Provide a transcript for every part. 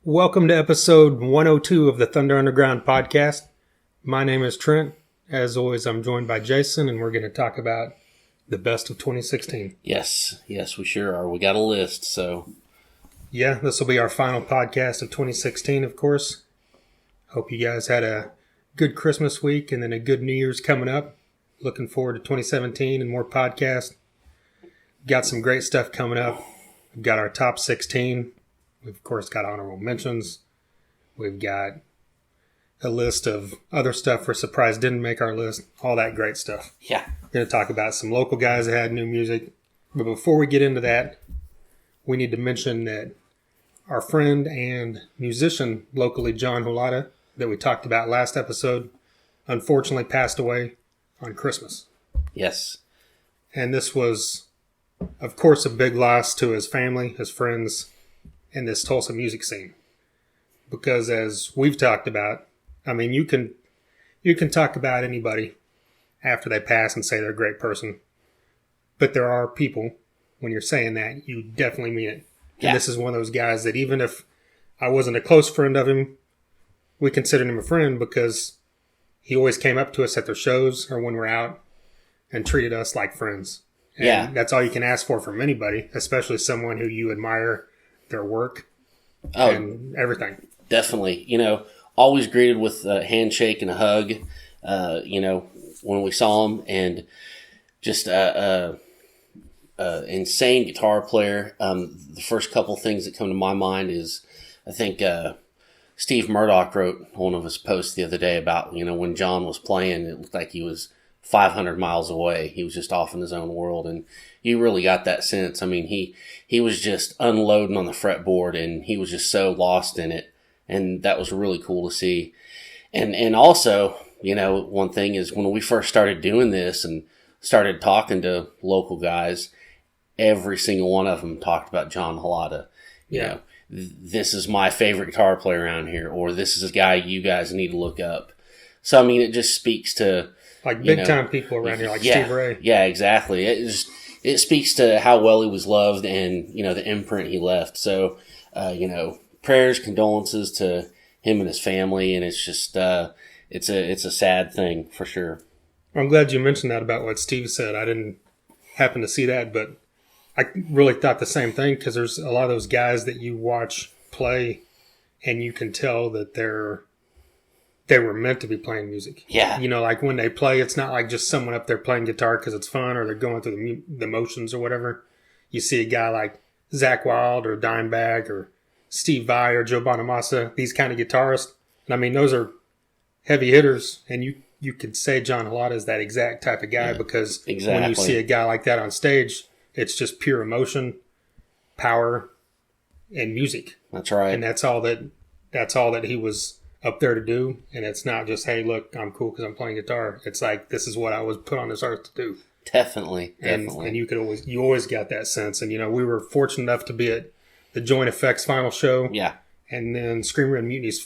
Welcome to episode 102 of the Thunder Underground podcast. My name is Trent. As always, I'm joined by Jason, and we're going to talk about the best of 2016. Yes, we sure are. We got a list, so. Yeah, this will be our final podcast of 2016, of course. Hope you guys had a good Christmas week and then a good New Year's coming up. Looking forward to 2017 and more podcasts. Got some great stuff coming up. We've got our top 16. We've, of course, got honorable mentions. We've got a list of other stuff we're surprised didn't make our list. All that great stuff. Yeah. We're going to talk about some local guys that had new music. But before we get into that, we need to mention that our friend and musician locally, John Holata, that we talked about last episode, unfortunately passed away on Christmas. Yes. And this was, of course, a big loss to his family, his friends, and this Tulsa music scene. Because as we've talked about, I mean, you can talk about anybody after they pass and say they're a great person. But there are people, when you're saying that, you definitely mean it. Yeah. And this is one of those guys that even if I wasn't a close friend of him, we considered him a friend because he always came up to us at their shows or when we're out and treated us like friends. And that's all you can ask for from anybody, especially someone who you admire their work and everything. Definitely. Always greeted with a handshake and a hug, when we saw him, and just insane guitar player. The first couple things that come to my mind is, I think Steve Murdoch wrote one of his posts the other day about, when John was playing, it looked like he was 500 miles away. He was just off in his own world, and you really got that sense. I mean, he was just unloading on the fretboard, and he was just so lost in it, and that was really cool to see. And also, one thing is when we first started doing this and started talking to local guys, every single one of them talked about John Holata. This is my favorite guitar player around here, or this is a guy you guys need to look up. So, I mean, it just speaks to... Like big-time people around here, like Steve Ray. Yeah, exactly. It speaks to how well he was loved and, the imprint he left. So, prayers, condolences to him and his family, and it's just, it's a sad thing for sure. I'm glad you mentioned that about what Steve said. I didn't happen to see that, but I really thought the same thing because there's a lot of those guys that you watch play and you can tell that they were meant to be playing music. Yeah. Like when they play, it's not like just someone up there playing guitar because it's fun or they're going through the motions or whatever. You see a guy like Zakk Wylde or Dimebag or Steve Vai or Joe Bonamassa, these kind of guitarists. And I mean, those are heavy hitters, and you could say John Holata is that exact type of guy because when you see a guy like that on stage, it's just pure emotion, power, and music. That's right. And that's all that he was up there to do. And it's not just, hey, look, I'm cool because I'm playing guitar. It's like, this is what I was put on this earth to do. Definitely. And you always got that sense. And, we were fortunate enough to be at the Joint Effects final show. Yeah. And then Screaming Red Mutiny's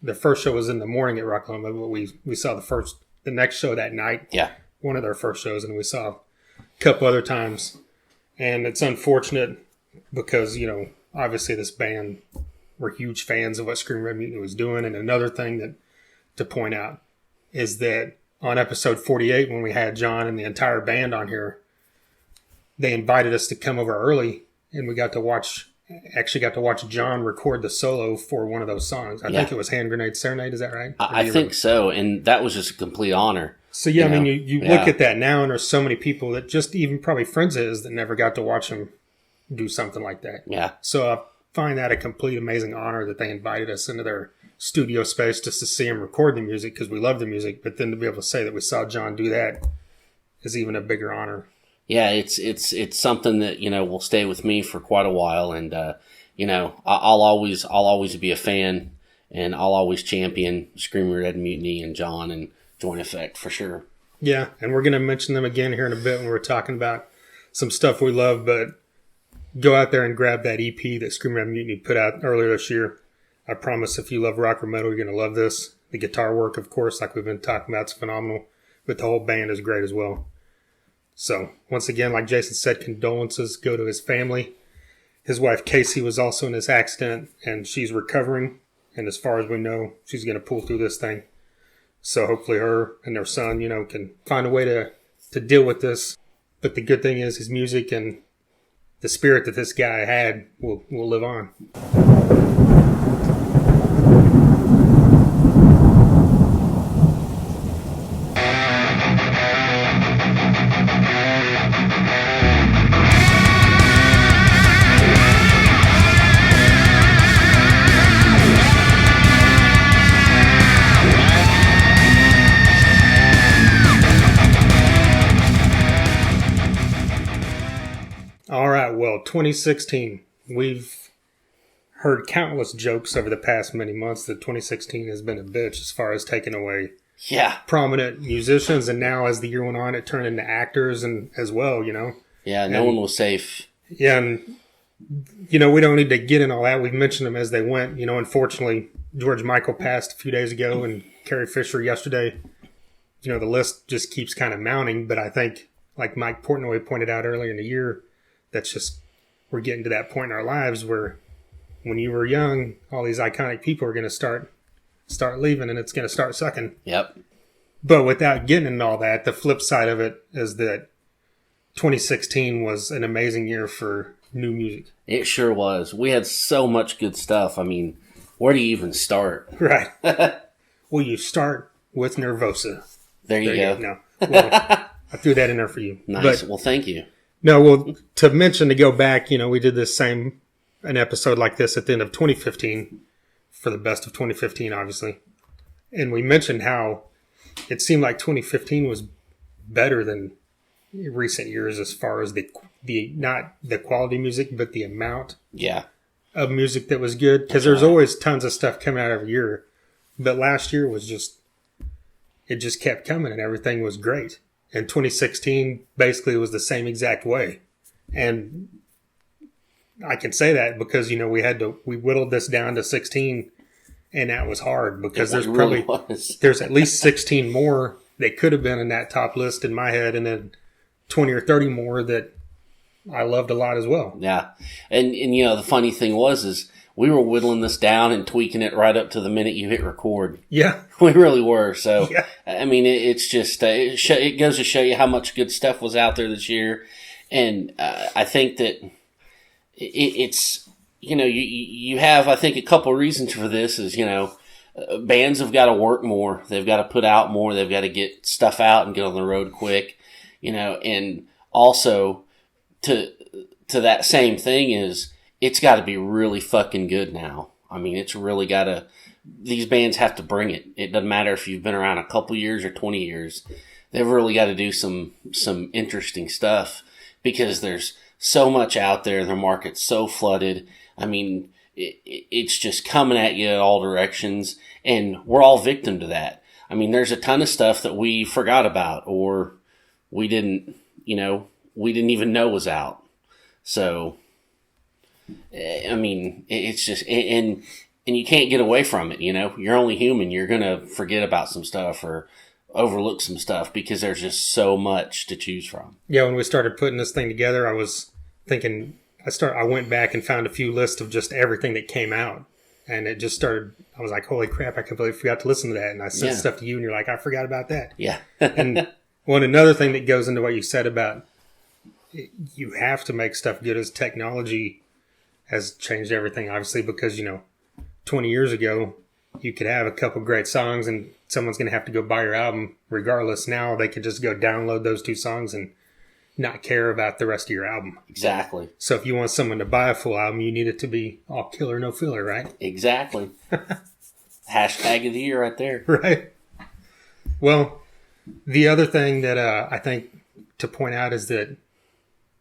the first show was in the morning at Rocklahoma, but we saw the next show that night. Yeah. One of their first shows, and we saw a couple other times. And it's unfortunate because, obviously this band were huge fans of what Screaming Red Mutiny was doing. And another thing to point out is that on episode 48, when we had John and the entire band on here, they invited us to come over early, and we got to watch John record the solo for one of those songs. I think it was Hand Grenade Serenade. Is that right? I think so, and that was just a complete honor. So, I mean, you look at that now, and there's so many people that just even probably friends of his that never got to watch him do something like that. Yeah. So I find that a complete amazing honor that they invited us into their studio space just to see him record the music because we love the music. But then to be able to say that we saw John do that is even a bigger honor. Yeah, it's something that will stay with me for quite a while, and I'll always be a fan, and I'll always champion Screaming Red Mutiny and John and Joint Effect for sure. Yeah, and we're going to mention them again here in a bit when we're talking about some stuff we love, but go out there and grab that EP that Screaming Red Mutiny put out earlier this year. I promise if you love rock or metal, you're going to love this. The guitar work, of course, like we've been talking about, is phenomenal, but the whole band is great as well. So, once again, like Jason said, condolences go to his family His wife Casey was also in this accident, and she's recovering. And as far as we know, she's going to pull through this thing. So hopefully her and their son, can find a way to deal with this. But the good thing is his music and the spirit that this guy had will live on. All right, well, 2016. We've heard countless jokes over the past many months that 2016 has been a bitch as far as taking away prominent musicians. And now as the year went on, it turned into actors and as well, Yeah, no one was safe. Yeah, and, we don't need to get in all that. We've mentioned them as they went. Unfortunately, George Michael passed a few days ago and Carrie Fisher yesterday. The list just keeps kind of mounting. But I think, like Mike Portnoy pointed out earlier in the year, that's just, we're getting to that point in our lives where when you were young, all these iconic people are going to start leaving and it's going to start sucking. Yep. But without getting into all that, the flip side of it is that 2016 was an amazing year for new music. It sure was. We had so much good stuff. I mean, where do you even start? Right. Well, you start with Nervosa. There you go. No. Well, I threw that in there for you. Nice. Well, thank you. No, well, to mention, to go back, we did an episode like this at the end of 2015 for the best of 2015, obviously. And we mentioned how it seemed like 2015 was better than recent years as far as the not the quality music, but the amount of music that was good. Because there's always tons of stuff coming out every year. But last year was it just kept coming and everything was great. And 2016 basically was the same exact way. And I can say that because, we whittled this down to 16 and that was hard because there's at least 16 more that could have been in that top list in my head and then 20 or 30 more that I loved a lot as well. Yeah. And the funny thing is we were whittling this down and tweaking it right up to the minute you hit record. Yeah. We really were. So, yeah. I mean, it's just, it goes to show you how much good stuff was out there this year. And I think that it's, you have, I think, a couple of reasons for this is, bands have got to work more. They've got to put out more. They've got to get stuff out and get on the road quick, and also to that same thing is, it's got to be really fucking good now. I mean, it's really got to... These bands have to bring it. It doesn't matter if you've been around a couple years or 20 years. They've really got to do some interesting stuff because there's so much out there. The market's so flooded. I mean, it's just coming at you in all directions, and we're all victim to that. I mean, there's a ton of stuff that we forgot about or we didn't even know was out. So... I mean, it's just, and you can't get away from it, You're only human. You're going to forget about some stuff or overlook some stuff because there's just so much to choose from. Yeah, when we started putting this thing together, I was thinking, I went back and found a few lists of just everything that came out. And it just started, I was like, holy crap, I completely forgot to listen to that. And I sent stuff to you and you're like, I forgot about that. Yeah. And another thing that goes into what you said about you have to make stuff good as technology has changed everything, obviously, because, 20 years ago, you could have a couple great songs and someone's going to have to go buy your album regardless. Now they could just go download those 2 songs and not care about the rest of your album. Exactly. So if you want someone to buy a full album, you need it to be all killer, no filler, right? Exactly. Hashtag of the year right there. Right. Well, the other thing that I think to point out is that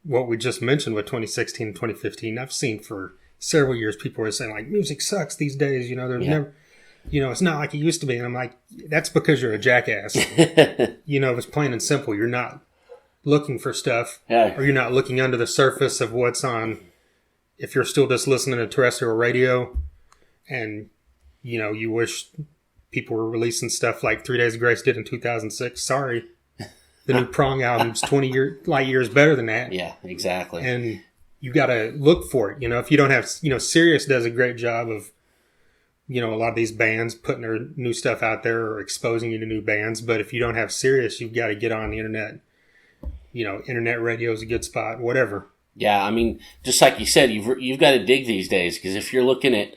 what we just mentioned with 2016 and 2015, I've seen for several years people were saying, like, music sucks these days. There's never, it's not like it used to be. And I'm like, that's because you're a jackass. It's plain and simple. You're not looking for stuff or you're not looking under the surface of what's on. If you're still just listening to terrestrial radio and, you wish people were releasing stuff like 3 Days of Grace did in 2006, sorry. The new Prong album's 20 light years better than that. Yeah, exactly. And, you got to look for it. If you don't have, Sirius does a great job of, a lot of these bands putting their new stuff out there or exposing you to new bands. But if you don't have Sirius, you've got to get on the internet. Internet radio is a good spot, whatever. Yeah, I mean, just like you said, you've got to dig these days, because if you're looking at,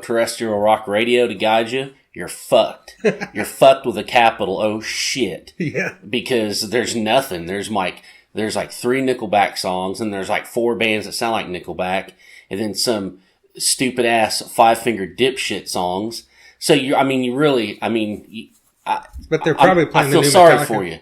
terrestrial rock radio to guide you, you're fucked. You're fucked with a capital O shit. Yeah. Because there's nothing. There's like 3 Nickelback songs, and there's like 4 bands that sound like Nickelback, and then some stupid ass Five Finger Dipshit songs. So but they're probably playing. I feel the new sorry Metallica. for you.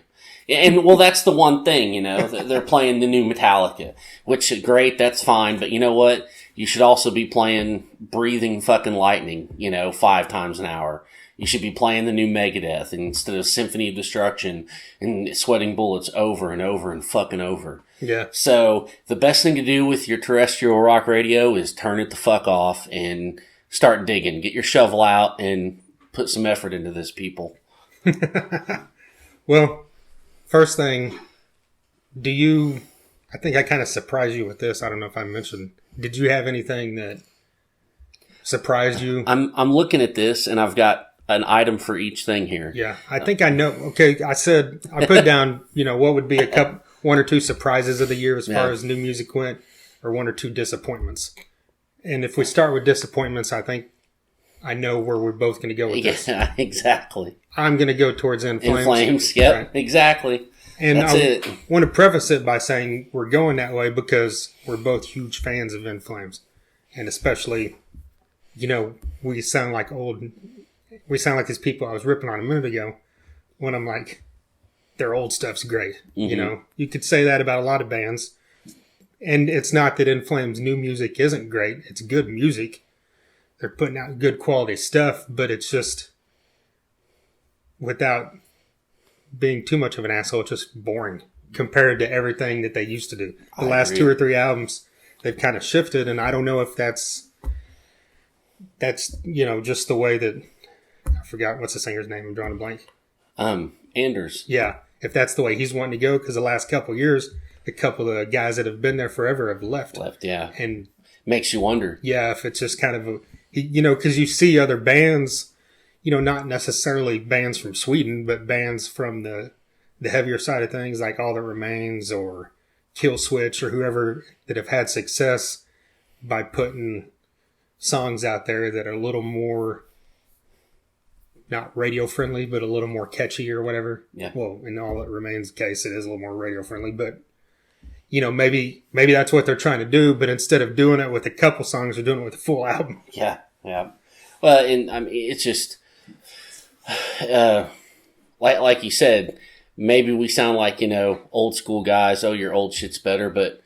And that's the one thing, they're playing the new Metallica, which is great. That's fine. But you know what? You should also be playing Breathing Fucking Lightning, 5 times an hour. You should be playing the new Megadeth instead of Symphony of Destruction and Sweating Bullets over and over and fucking over. Yeah. So the best thing to do with your terrestrial rock radio is turn it the fuck off and start digging. Get your shovel out and put some effort into this, people. Well, first thing, I think I kind of surprised you with this. I don't know if I mentioned, did you have anything that surprised you? I'm looking at this, and I've got an item for each thing here. Yeah, I think I know. Okay, I put down, what would be one or two surprises of the year as far as new music went, or 1 or 2 disappointments. And if we start with disappointments, I think I know where we're both going to go with this. Yeah, exactly. I'm going to go towards In Flames. In Flames, yep, right. Exactly. And That's it. want to preface it by saying we're going that way because we're both huge fans of In Flames. And especially, we sound like these people I was ripping on a minute ago when I'm like, their old stuff's great. Mm-hmm. You could say that about a lot of bands. And it's not that In Flames' new music isn't great. It's good music. They're putting out good quality stuff, but it's just, without being too much of an asshole, it's just boring compared to everything that they used to do. The last agree. 2 or 3 albums, they've kind of shifted, and I don't know if that's just the way that, I forgot what's the singer's name. I'm drawing a blank. Anders. Yeah, if that's the way he's wanting to go, because the last couple of years, a couple of guys that have been there forever have left. Yeah. And makes you wonder. Yeah, if it's just kind of because you see other bands, not necessarily bands from Sweden, but bands from the heavier side of things, like All That Remains or Kill Switch or whoever, that have had success by putting songs out there that are a little more, not radio friendly, but a little more catchy or whatever. Yeah. Well, in All That Remains case, it is a little more radio friendly, but maybe that's what they're trying to do, but instead of doing it with a couple songs, they're doing it with a full album. Yeah. Well, and I mean, it's just like you said, maybe we sound like old school guys. Oh, your old shit's better, but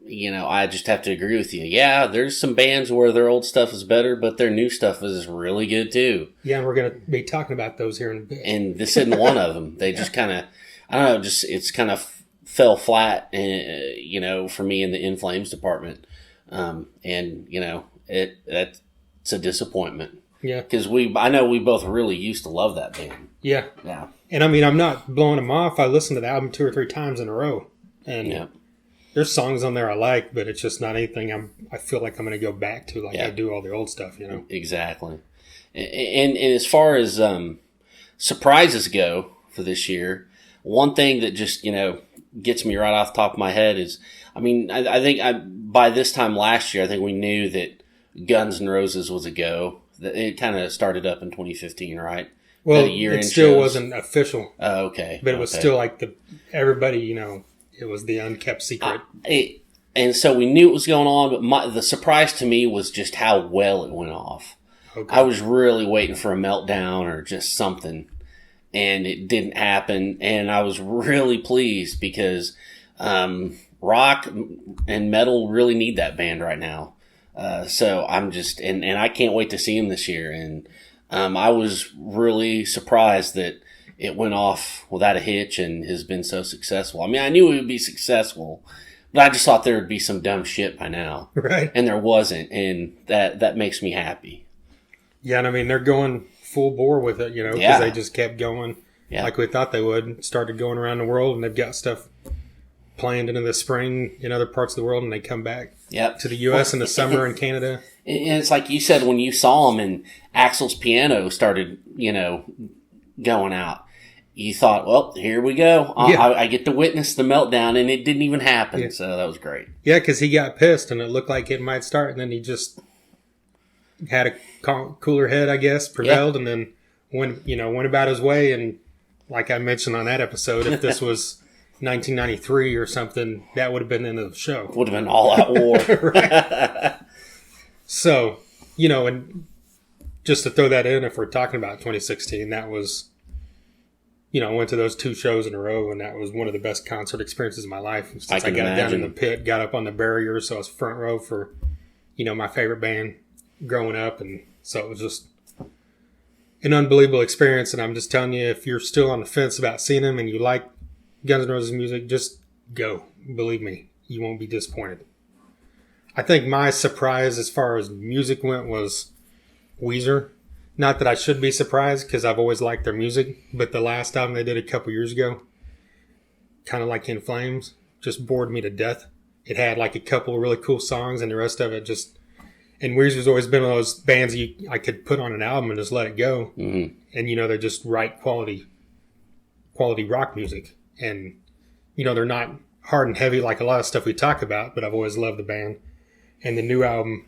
I just have to agree with you. Yeah, there's some bands where their old stuff is better, but their new stuff is really good too. Yeah, and we're going to be talking about those here in a bit. And this isn't one of them. They just kind of, I don't know, it's kind of fell flat, for me in the In Flames department. It's a disappointment. Yeah. Because I know we both really used to love that band. Yeah. Yeah. And I mean, I'm not blowing them off. I listened to the album 2 or 3 times in a row. And there's songs on there I like, but it's just not anything I feel like I'm going to go back to I do all the old stuff, Exactly. And as far as surprises go for this year, one thing that just, gets me right off the top of my head is, I think by this time last year, I think we knew that Guns N' Roses was a go. It kind of started up in 2015, right? Well, it still wasn't official. Oh, okay. But it was still like everybody, it was the unkept secret. And so we knew it was going on, but the surprise to me was just how well it went off. Okay. I was really waiting for a meltdown or just something, and it didn't happen. And I was really pleased because rock and metal really need that band right now. So I'm just, and I can't wait to see him this year. And I was really surprised that it went off without a hitch and has been so successful. I mean, I knew it would be successful, but I just thought there would be some dumb shit by now. Right. And there wasn't, and that makes me happy. Yeah, and I mean, they're going full bore with it, because they just kept going like we thought they would. Started going around the world, and they've got stuff planned into the spring in other parts of the world, and they come back to the U.S. in the summer and Canada. And it's like you said, when you saw them and Axl's piano started, going out, you thought, well, here we go. I get to witness the meltdown, and it didn't even happen. Yeah. So that was great. Yeah, because he got pissed, and it looked like it might start, and then he just had a cooler head, I guess, prevailed, and then went about his way. And like I mentioned on that episode, if this was 1993 or something, that would have been the end of the show. Would have been all-out war. Right. So, and just to throw that in, if we're talking about 2016, that was, I went to those 2 shows in a row, and that was one of the best concert experiences of my life. Since I got down in the pit, got up on the barrier, so I was front row for, my favorite band growing up, and so it was just an unbelievable experience. And I'm just telling you, if you're still on the fence about seeing them and you like Guns N' Roses music, just go. Believe me, you won't be disappointed. I think my surprise as far as music went was Weezer. Not that I should be surprised, because I've always liked their music, but the last album they did a couple years ago, kind of like In Flames, just bored me to death. It had like a couple of really cool songs, and the rest of it just... And Weezer's always been one of those bands I could put on an album and just let it go. Mm-hmm. And, they're just right quality rock music. And, they're not hard and heavy like a lot of stuff we talk about, but I've always loved the band. And the new album,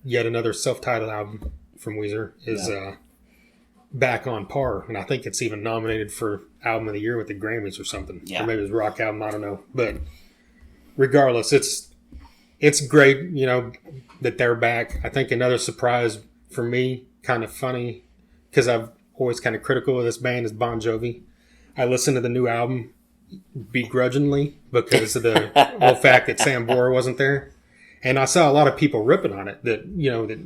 yet another self-titled album from Weezer, is back on par. And I think it's even nominated for Album of the Year with the Grammys or something. Yeah. Or maybe it was Rock Album, I don't know. But regardless, it's great, that they're back. I think another surprise for me, kind of funny, because I've always kind of critical of this band, is Bon Jovi. I listened to the new album begrudgingly because of the whole fact that Sam Bora wasn't there. And I saw a lot of people ripping on it, that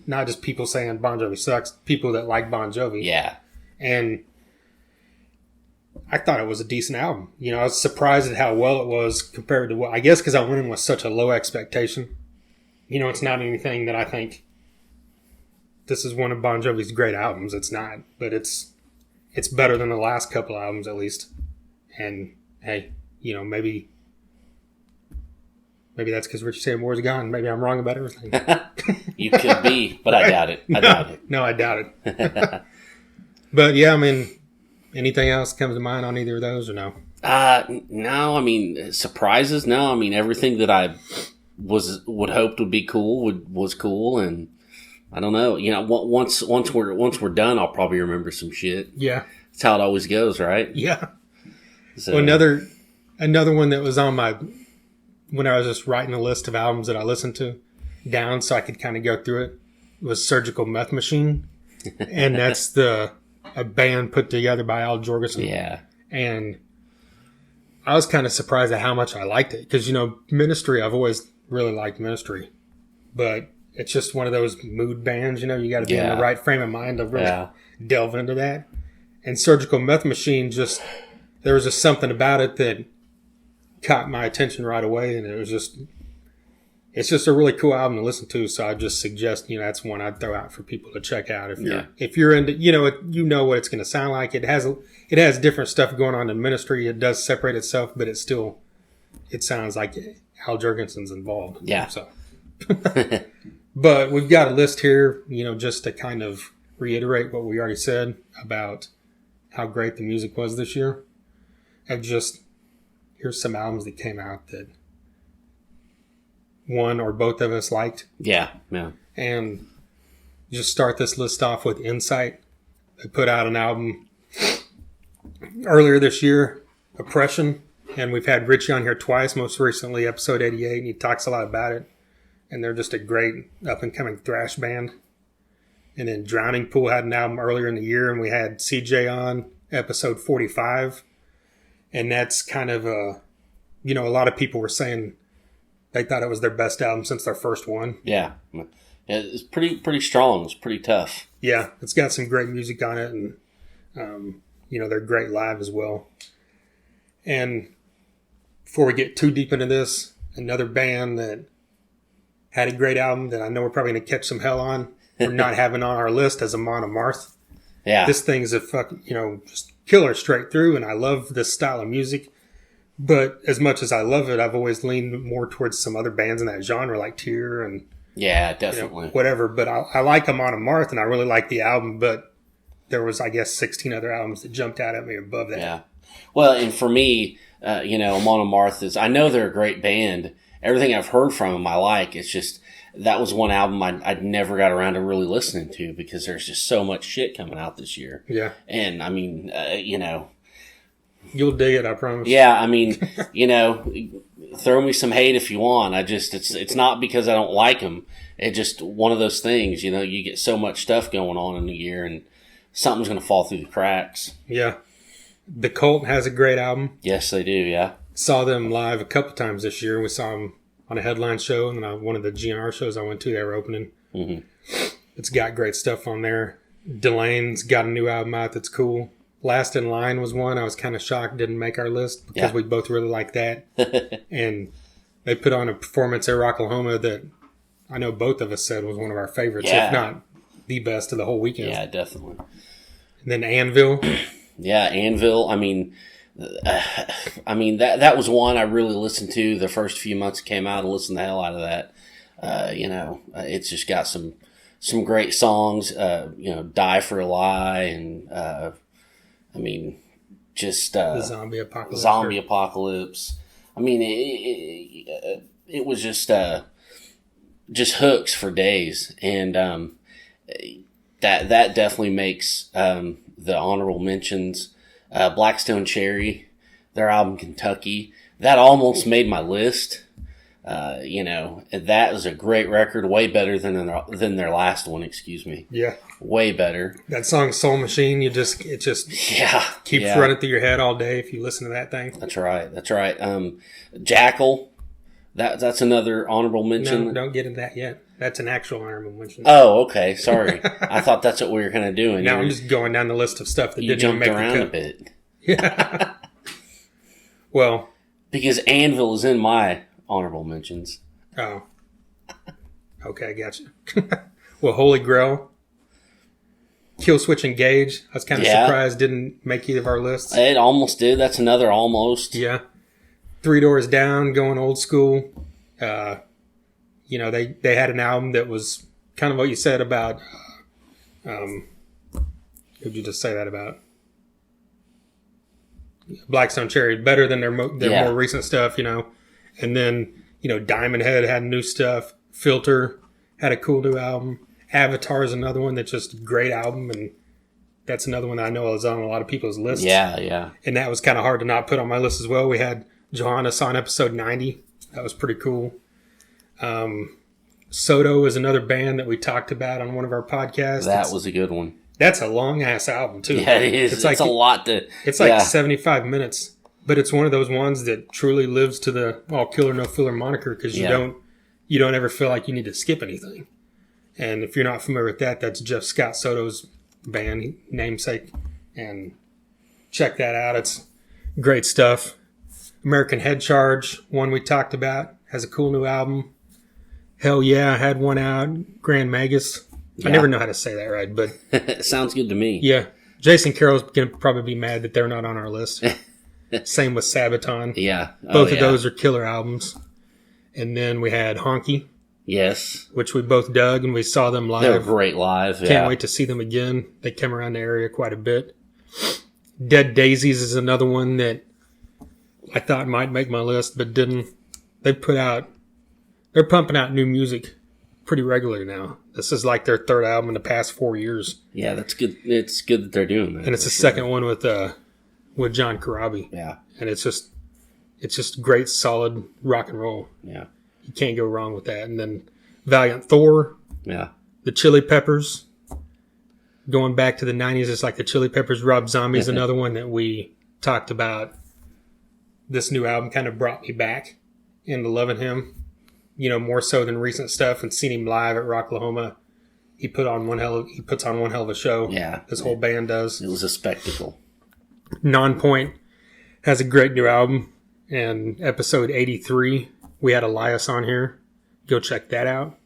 not just people saying Bon Jovi sucks, people that like Bon Jovi. Yeah. And I thought it was a decent album. I was surprised at how well it was compared to what, I guess because I went in with such a low expectation. It's not anything that I think this is one of Bon Jovi's great albums. It's not, but it's better than the last couple albums at least. And hey, maybe that's because Richie Sambora gone. Maybe I'm wrong about everything. You could be, but I doubt it. I doubt it. No, I doubt it. But yeah, anything else comes to mind on either of those or no? No, surprises? No, everything that I would hoped would be cool was cool, and I don't know. Once we're done, I'll probably remember some shit. Yeah, that's how it always goes, right? Yeah. So well, another one that was on my, when I was just writing a list of albums that I listened to down so I could kind of go through it, was Surgical Meth Machine, and that's a band put together by Al Jorgensen. Yeah, and I was kind of surprised at how much I liked it, because Ministry, I've always really liked Ministry, but it's just one of those mood bands. You got to be in the right frame of mind to really delve into that. And Surgical Meth Machine, there was just something about it that caught my attention right away, and it's just a really cool album to listen to. So I just suggest, that's one I'd throw out for people to check out if you're into, what it's going to sound like. It has different stuff going on in Ministry. It does separate itself, but it sounds like Al Jorgensen's involved. Yeah. So, but we've got a list here, just to kind of reiterate what we already said about how great the music was this year. Here's some albums that came out that one or both of us liked. Yeah. And just start this list off with Insight. They put out an album earlier this year, Oppression, and we've had Richie on here twice, most recently episode 88, and he talks a lot about it. And they're just a great up-and-coming thrash band. And then Drowning Pool had an album earlier in the year, and we had CJ on episode 45. And that's kind of a lot of people were saying they thought it was their best album since their first one. Yeah. It's pretty strong. It's pretty tough. Yeah. It's got some great music on it, and, they're great live as well. And before we get too deep into this, another band that had a great album that I know we're probably going to catch some hell on for not having on our list as Amon Amarth. Yeah. This thing is a fucking, just killer straight through, and I love this style of music. But as much as I love it, I've always leaned more towards some other bands in that genre, like Tear and Yeah, definitely. whatever. But I like Amon Amarth, and I really like the album. But there was, I guess, 16 other albums that jumped out at me above that. Yeah. Well, and for me, Amon Amarth is, I know they're a great band. Everything I've heard from them I like. It's just, that was one album I'd never got around to really listening to because there's just so much shit coming out this year. Yeah. And, I mean, You'll dig it, I promise. Yeah, I mean, throw me some hate if you want. It's not because I don't like them. It's just one of those things, you get so much stuff going on in the year and something's going to fall through the cracks. Yeah. The Cult has a great album. Yes, they do, yeah. Saw them live a couple times this year. We saw them on a headline show, and then one of the GNR shows I went to, they were opening. Mm-hmm. It's got great stuff on there. Delane's got a new album out that's cool. Last in Line was one I was kind of shocked didn't make our list because we both really like that. And they put on a performance at Rocklahoma that I know both of us said was one of our favorites, if not the best of the whole weekend. Yeah, definitely. And then Anvil. Yeah, Anvil. I mean, that was one I really listened to the first few months it came out. I listened the hell out of that. It's just got some great songs. Die for a Lie, and the Zombie Apocalypse. Zombie Apocalypse. I mean, it was just hooks for days, and that definitely makes the honorable mentions. Blackstone Cherry, their album Kentucky, that almost made my list. That was a great record, way better than their last one. Excuse me. Yeah, way better. That song Soul Machine, it just keeps running through your head all day if you listen to that thing. That's right. Jackal, that's another honorable mention. No, don't get into that yet. That's an actual honorable mention. Oh, okay. Sorry, I thought that's what we were kind of doing. Now I'm just going down the list of stuff that didn't jumped even make around the cut. a bit. Yeah. Well, because Anvil is in my honorable mentions. Oh. Okay, gotcha. Well, Holy Grail. Killswitch Engage. I was kind of surprised didn't make either of our lists. It almost did. That's another almost. Yeah. Three Doors Down, going old school. They had an album that was kind of what you said about... who'd you just say that about? Blackstone Cherry. Better than their more recent stuff, And then, Diamond Head had new stuff. Filter had a cool new album. Avatar is another one that's just a great album, and that's another one that I know is on a lot of people's lists. Yeah. And that was kind of hard to not put on my list as well. We had Johannes on episode 90. That was pretty cool. Soto is another band that we talked about on one of our podcasts. That was a good one. That's a long-ass album, too. Yeah, it is. It's a lot to... It's like 75 minutes. But it's one of those ones that truly lives to the all killer no filler moniker because you don't ever feel like you need to skip anything. And if you're not familiar with that, that's Jeff Scott Soto's band namesake, and check that out. It's great stuff. American Head Charge, one we talked about, has a cool new album. Hell Yeah, I had one out. Grand Magus. I never know how to say that right, but it sounds good to me. Yeah, Jason Carroll's gonna probably be mad that they're not on our list. Same with Sabaton. Yeah. Both of those are killer albums. And then we had Honky. Yes. Which we both dug, and we saw them live. They were great live. Can't wait to see them again. They came around the area quite a bit. Dead Daisies is another one that I thought might make my list, but didn't. They're pumping out new music pretty regularly now. This is like their third album in the past 4 years. Yeah, that's good. It's good that they're doing that. And it's the second one with John Corabi. Yeah. And it's just great, solid rock and roll. Yeah. You can't go wrong with that. And then Valiant Thor. Yeah. The Chili Peppers. Going back to the 90s, it's like the Chili Peppers. Rob Zombie is another one that we talked about. This new album kind of brought me back into loving him. More so than recent stuff, and seen him live at Rocklahoma. He puts on one hell of a show. Yeah. This whole band does. It was a spectacle. Nonpoint has a great new album. And episode 83, we had Elias on here. Go check that out.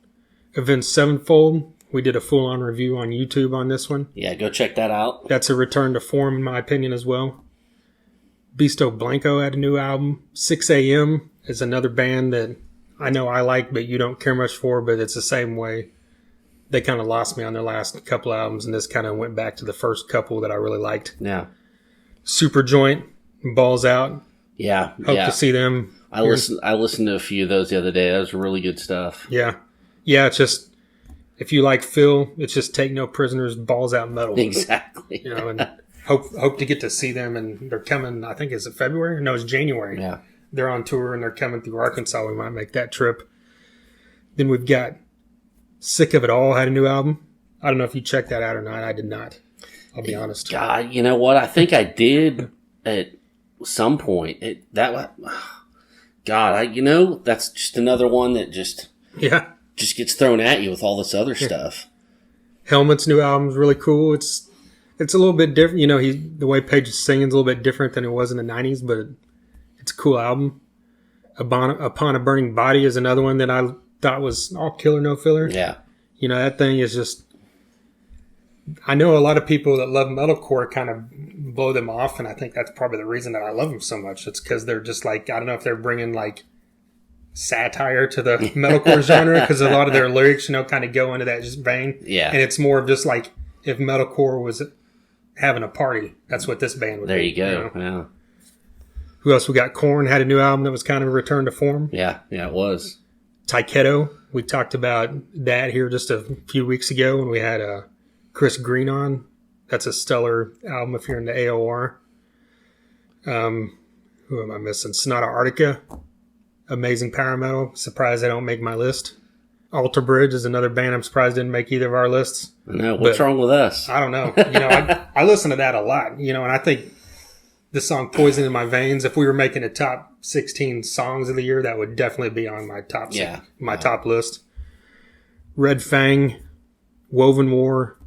Avenged Sevenfold, we did a full-on review on YouTube on this one. Yeah, go check that out. That's a return to form, in my opinion, as well. Beasto Blanco had a new album. 6 a.m. is another band that I know I like, but you don't care much for, but it's the same way. They kind of lost me on their last couple albums, and this kind of went back to the first couple that I really liked. Yeah. Super Joint, Balls Out. Yeah. Hope to see them. I listened to a few of those the other day. That was really good stuff. Yeah. Yeah, it's just, if you like Phil, it's just Take No Prisoners, Balls Out metal. Exactly. And hope to get to see them, and they're coming, I think, is it February? No, it's January. Yeah. They're on tour, and they're coming through Arkansas. We might make that trip. Then we've got Sick of It All had a new album. I don't know if you checked that out or not. I did not. I'll be honest. God, you know what? I think I did at some point. That's just another one that just gets thrown at you with all this other stuff. Helmet's new album is really cool. It's a little bit different. The way Page is singing is a little bit different than it was in the 90s, but it's a cool album. Upon a Burning Body is another one that I thought was all killer, no filler. Yeah. That thing is just... I know a lot of people that love metalcore kind of blow them off, and I think that's probably the reason that I love them so much. It's because they're just like, I don't know if they're bringing like satire to the metalcore genre, because a lot of their lyrics, kind of go into that just vein. Yeah. And it's more of just like if metalcore was having a party, that's what this band would be. There you go. Yeah. Who else? We got Korn had a new album that was kind of a return to form. Yeah, it was. Taiketo, we talked about that here just a few weeks ago when we had Chris Green on. That's a stellar album if you're into AOR. Who am I missing? Sonata Arctica, amazing power metal. Surprised they don't make my list. Alter Bridge is another band I'm surprised didn't make either of our lists. No, what's wrong with us? I don't know. I listen to that a lot, and I think the song Poison in My Veins, if we were making a top 16 songs of the year, that would definitely be on my top top list. Red Fang, Woven War.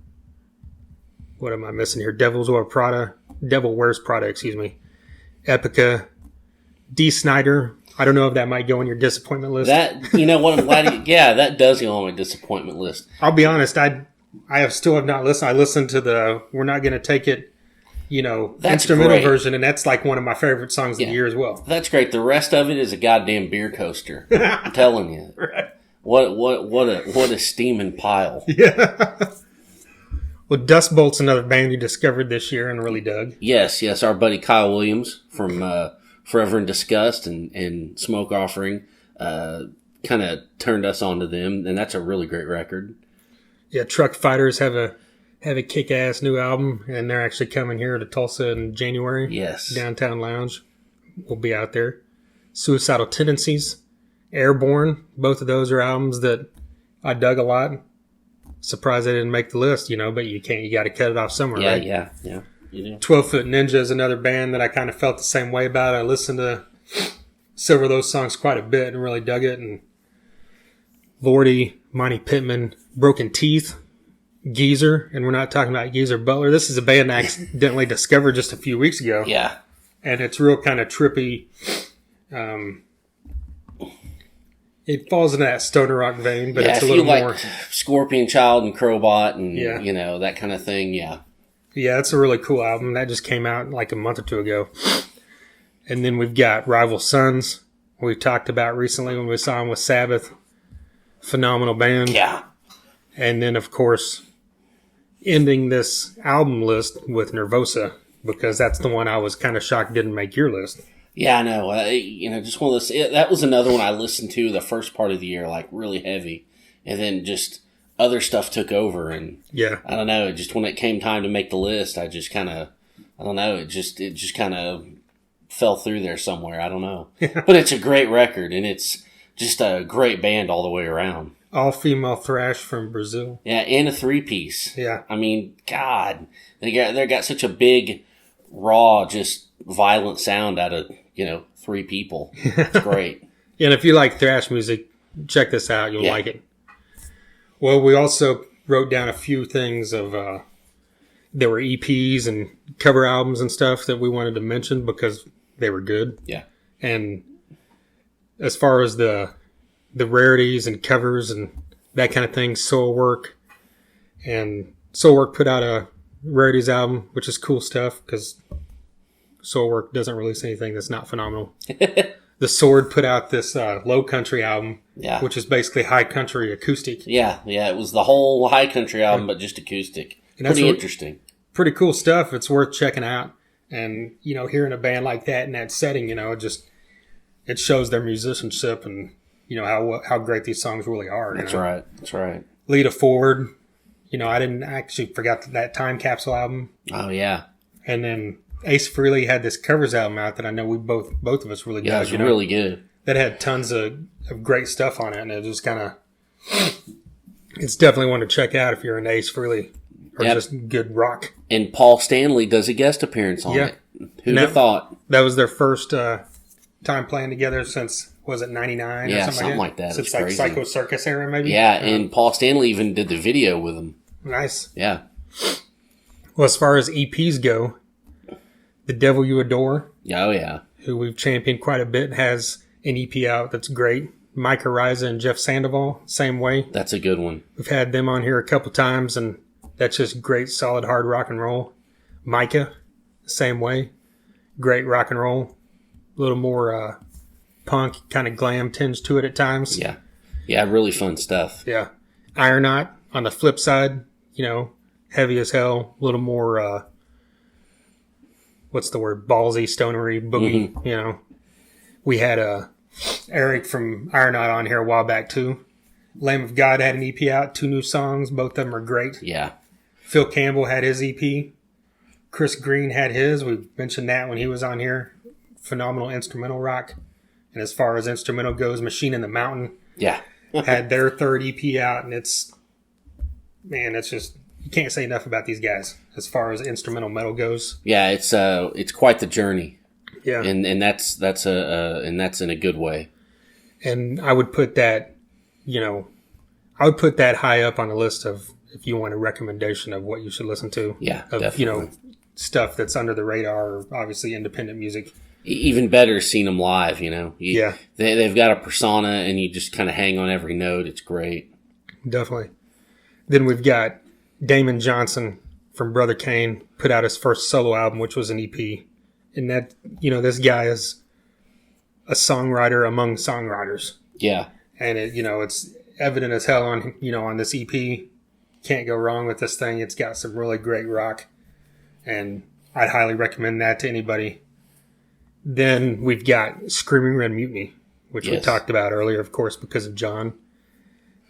What am I missing here? Devil Wears Prada, excuse me. Epica. D. Snyder. I don't know if that might go on your disappointment list. That, what I'm glad that does go on my disappointment list. I'll be honest, I still have not listened. I listened to the We're Not Gonna Take It, instrumental version, and that's like one of my favorite songs of the year as well. That's great. The rest of it is a goddamn beer coaster. I'm telling you. Right. What a steaming pile. Yeah. Well, Dust Bolt's another band you discovered this year and really dug. Yes. Our buddy Kyle Williams from Forever in Disgust and Smoke Offering kind of turned us onto them, and that's a really great record. Yeah, Truck Fighters have a kick-ass new album, and they're actually coming here to Tulsa in January. Yes. Downtown Lounge. We'll be out there. Suicidal Tendencies, Airborne. Both of those are albums that I dug a lot. Surprised they didn't make the list, but you can't. You got to cut it off somewhere, right? Yeah. You do. 12 Foot Ninja is another band that I kind of felt the same way about. I listened to several of those songs quite a bit and really dug it. And Lordy, Monty Pittman, Broken Teeth, Geezer, and we're not talking about Geezer Butler. This is a band I accidentally discovered just a few weeks ago. Yeah. And it's real kind of trippy. It falls into that stoner rock vein, but it's a little more... like Scorpion Child and Crowbot and, that kind of thing, yeah. Yeah, it's a really cool album. That just came out like a month or two ago. And then we've got Rival Sons, we talked about recently when we saw them with Sabbath. Phenomenal band. Yeah. And then, of course, ending this album list with Nervosa, because that's the one I was kind of shocked didn't make your list. Yeah, I know. Just one of those. That was another one I listened to the first part of the year, like really heavy, and then just other stuff took over. And I don't know. Just when it came time to make the list, I just kind of, I don't know. It just kind of fell through there somewhere. I don't know. But it's a great record, and it's just a great band all the way around. All female thrash from Brazil. Yeah, and a 3-piece. Yeah. I mean, God, they got such a big, raw, just violent sound out of 3 people. It's great. And if you like thrash music, check this out. You'll like it. Well, we also wrote down a few things of there were EPs and cover albums and stuff that we wanted to mention because they were good. Yeah. And as far as the rarities and covers and that kind of thing, Soilwork put out a rarities album, which is cool stuff because Soilwork doesn't release anything that's not phenomenal. The Sword put out this Low Country album, which is basically high country acoustic. Yeah, it was the whole high country album, but just acoustic. And pretty interesting. Pretty cool stuff. It's worth checking out. And, hearing a band like that in that setting, it shows their musicianship and, how great these songs really are. That's right. Lead a Forward. I didn't actually forgot that Time Capsule album. Oh, yeah. And then Ace Frehley had this covers album out that I know we both of us really dug. Yeah, it was really good. That had tons of great stuff on it, and it just kind of... It's definitely one to check out if you're into Ace Frehley or just good rock. And Paul Stanley does a guest appearance on it. Who'd have thought? That was their first time playing together since, was it 99 or something like that? Since like Psycho Circus era, maybe? Yeah, and Paul Stanley even did the video with him. Nice. Yeah. Well, as far as EPs go, The Devil You Adore. Oh, yeah. Who we've championed quite a bit, has an EP out that's great. Mike Ariza and Jeff Sandoval, same way. That's a good one. We've had them on here a couple times, and that's just great, solid, hard rock and roll. Micah, same way. Great rock and roll. A little more punk, kind of glam tinge to it at times. Yeah. Yeah, really fun stuff. Yeah. Ironaut, on the flip side, heavy as hell. A little more, what's the word? Ballsy, stonery, boogie, We had Eric from Ironaut on here a while back, too. Lamb of God had an EP out, 2 new songs. Both of them are great. Yeah. Phil Campbell had his EP. Chris Green had his. We mentioned that when he was on here. Phenomenal instrumental rock. And as far as instrumental goes, Machine in the Mountain had their 3rd EP out. And it's just, you can't say enough about these guys as far as instrumental metal goes. Yeah, it's quite the journey. Yeah. And that's in a good way. And I would put that, high up on the list of, if you want a recommendation of what you should listen to. Yeah, of, definitely. Stuff that's under the radar, or obviously independent music. Even better seeing them live, Yeah. They've got a persona, and you just kind of hang on every note. It's great. Definitely. Then we've got Damon Johnson from Brother Kane, put out his first solo album, which was an EP. And that, this guy is a songwriter among songwriters. Yeah. And it's evident as hell on this EP. Can't go wrong with this thing. It's got some really great rock. And I'd highly recommend that to anybody. Then we've got Screaming Red Mutiny, which we talked about earlier, of course, because of John.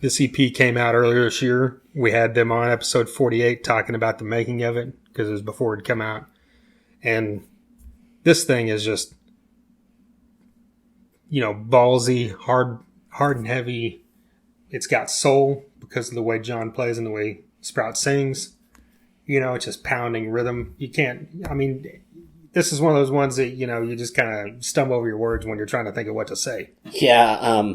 This EP came out earlier this year. We had them on episode 48 talking about the making of it, because it was before it had come out. And this thing is just, ballsy, hard and heavy. It's got soul because of the way John plays and the way Sprout sings. It's just pounding rhythm. This is one of those ones that, you just kind of stumble over your words when you're trying to think of what to say. Yeah,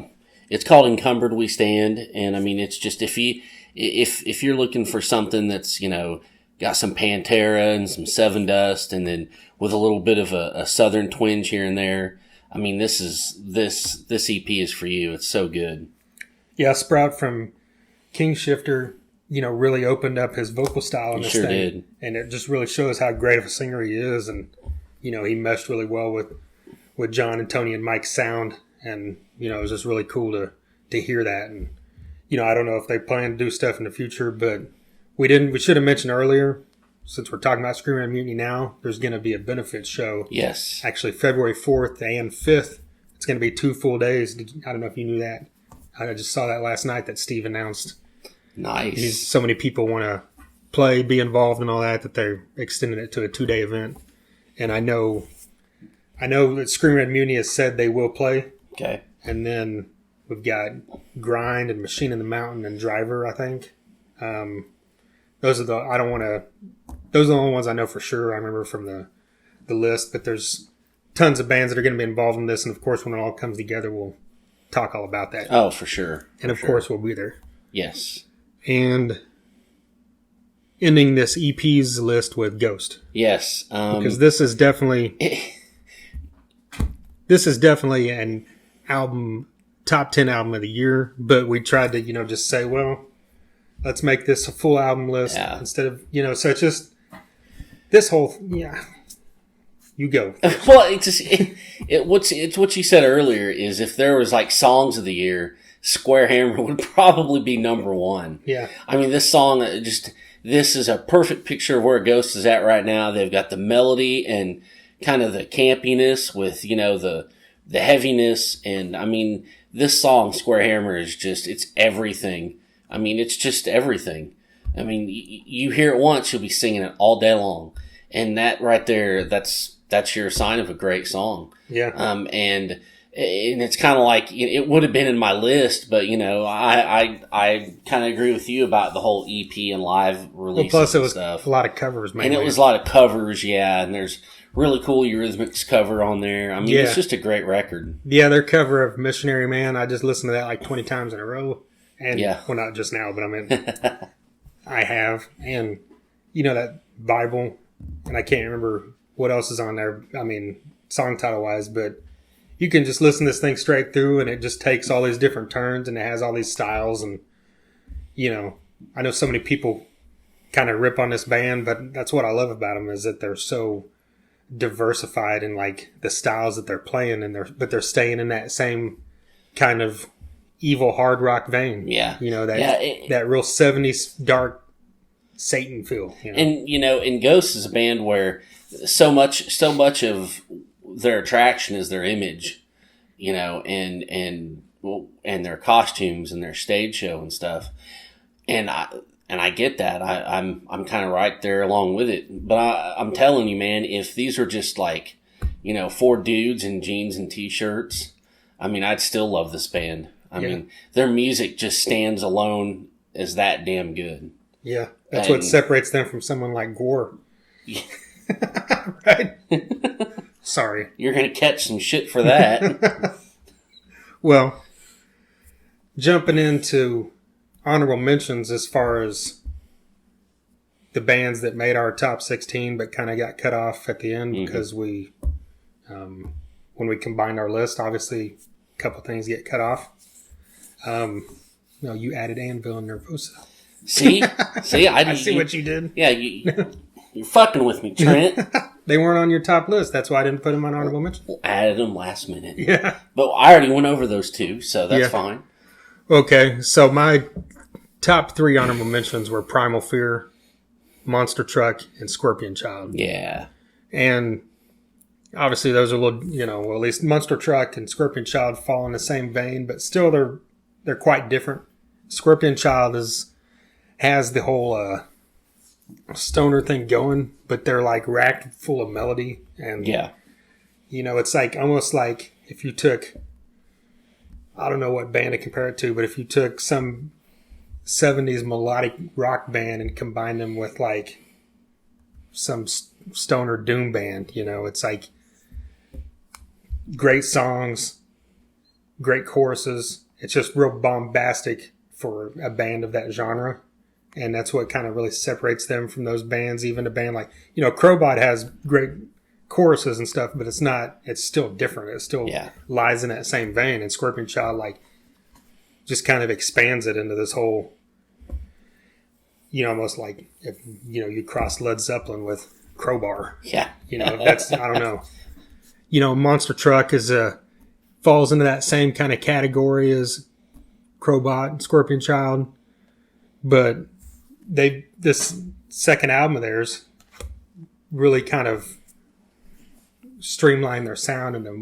it's called Encumbered We Stand, and it's just if you're looking for something that's got some Pantera and some Seven Dust, and then with a little bit of a southern twinge here and there, this EP is for you. It's so good. Yeah, Sprout from King Shifter, really opened up his vocal style in this thing. Did. And it just really shows how great of a singer he is, and he meshed really well with John and Tony and Mike's sound. And, it was just really cool to hear that. And, I don't know if they plan to do stuff in the future, but we should have mentioned earlier, since we're talking about Screaming Red Mutiny now, there's going to be a benefit show. Yes. Actually, February 4th and 5th. It's going to be 2 full days. I don't know if you knew that. I just saw that last night that Steve announced. Nice. So many people want to play, be involved, and all that they're extending it to a 2-day event. And I know that Screaming Red Mutiny has said they will play. Okay. And then we've got Grind and Machine in the Mountain and Driver, I think. Those are the only ones I know for sure. I remember from the list, but there's tons of bands that are going to be involved in this. And of course, when it all comes together, we'll talk all about that. Oh, for sure. And of course, we'll be there. Yes. And ending this EP's list with Ghost. Yes. Because this is definitely an album, top 10 album of the year. But we tried to, just say, well, let's make this a full album list instead of, so it's just this whole, You go. Well, it's what you said earlier is if there was like songs of the year, Square Hammer would probably be number one. Yeah. I mean, this song this is a perfect picture of where Ghost is at right now. They've got the melody and kind of the campiness with, the heaviness. And I mean, this song, Square Hammer, is it's everything. I mean, it's just everything. I mean, you hear it once, you'll be singing it all day long. And that right there, that's your sign of a great song. Yeah. And it's kind of like, it would have been in my list, but I kind of agree with you about the whole EP and live releases. Well, plus it was stuff. A lot of covers, man. And it was a lot of covers, yeah. And there's really cool Eurythmics cover on there. I mean, It's just a great record. Yeah, their cover of Missionary Man, I just listened to that like 20 times in a row. And, well, not just now, but I mean, I have. And, that Bible, and I can't remember what else is on there, I mean, song title-wise, but you can just listen to this thing straight through, and it just takes all these different turns, and it has all these styles, and, I know so many people kind of rip on this band, but that's what I love about them, is that they're so diversified in, like, the styles that they're playing, but they're staying in that same kind of evil hard rock vein. Yeah. That real 70s dark Satan feel. And, and Ghost is a band where so much of their attraction is their image, and their costumes and their stage show and stuff. And I get that. I'm kind of right there along with it. But I'm telling you, man, if these were just like, 4 dudes in jeans and t-shirts, I mean, I'd still love this band. I mean, their music just stands alone as that damn good. Yeah. That's what separates them from someone like Gore. Yeah. Right? Sorry. You're going to catch some shit for that. Well, jumping into honorable mentions as far as the bands that made our top 16 but kind of got cut off at the end because we, when we combined our list, obviously a couple things get cut off. You added Anvil and Nervosa. See, I see what you did. Yeah, you're fucking with me, Trent. They weren't on your top list. That's why I didn't put them on honorable mention. Added them last minute. Yeah, but I already went over those 2, so that's fine. Okay, so my top 3 honorable mentions were Primal Fear, Monster Truck, and Scorpion Child. Yeah, and obviously those are a little, well, at least Monster Truck and Scorpion Child fall in the same vein, but still they're quite different. Scorpion Child has the whole stoner thing going, but they're like racked full of melody, and it's like almost like if you took, I don't know what band to compare it to, but if you took some 70s melodic rock band and combined them with like some stoner doom band, it's like great songs, great choruses. It's just real bombastic for a band of that genre. And that's what kind of really separates them from those bands. Even a band like, Crowbot has great choruses and stuff, but it's still different. It still lies in that same vein. And Scorpion Child, like, just kind of expands it into this whole, almost like if, you cross Led Zeppelin with Crowbar. Yeah. That's, I don't know. Monster Truck falls into that same kind of category as Crowbot and Scorpion Child. But this second album of theirs really kind of streamlined their sound into a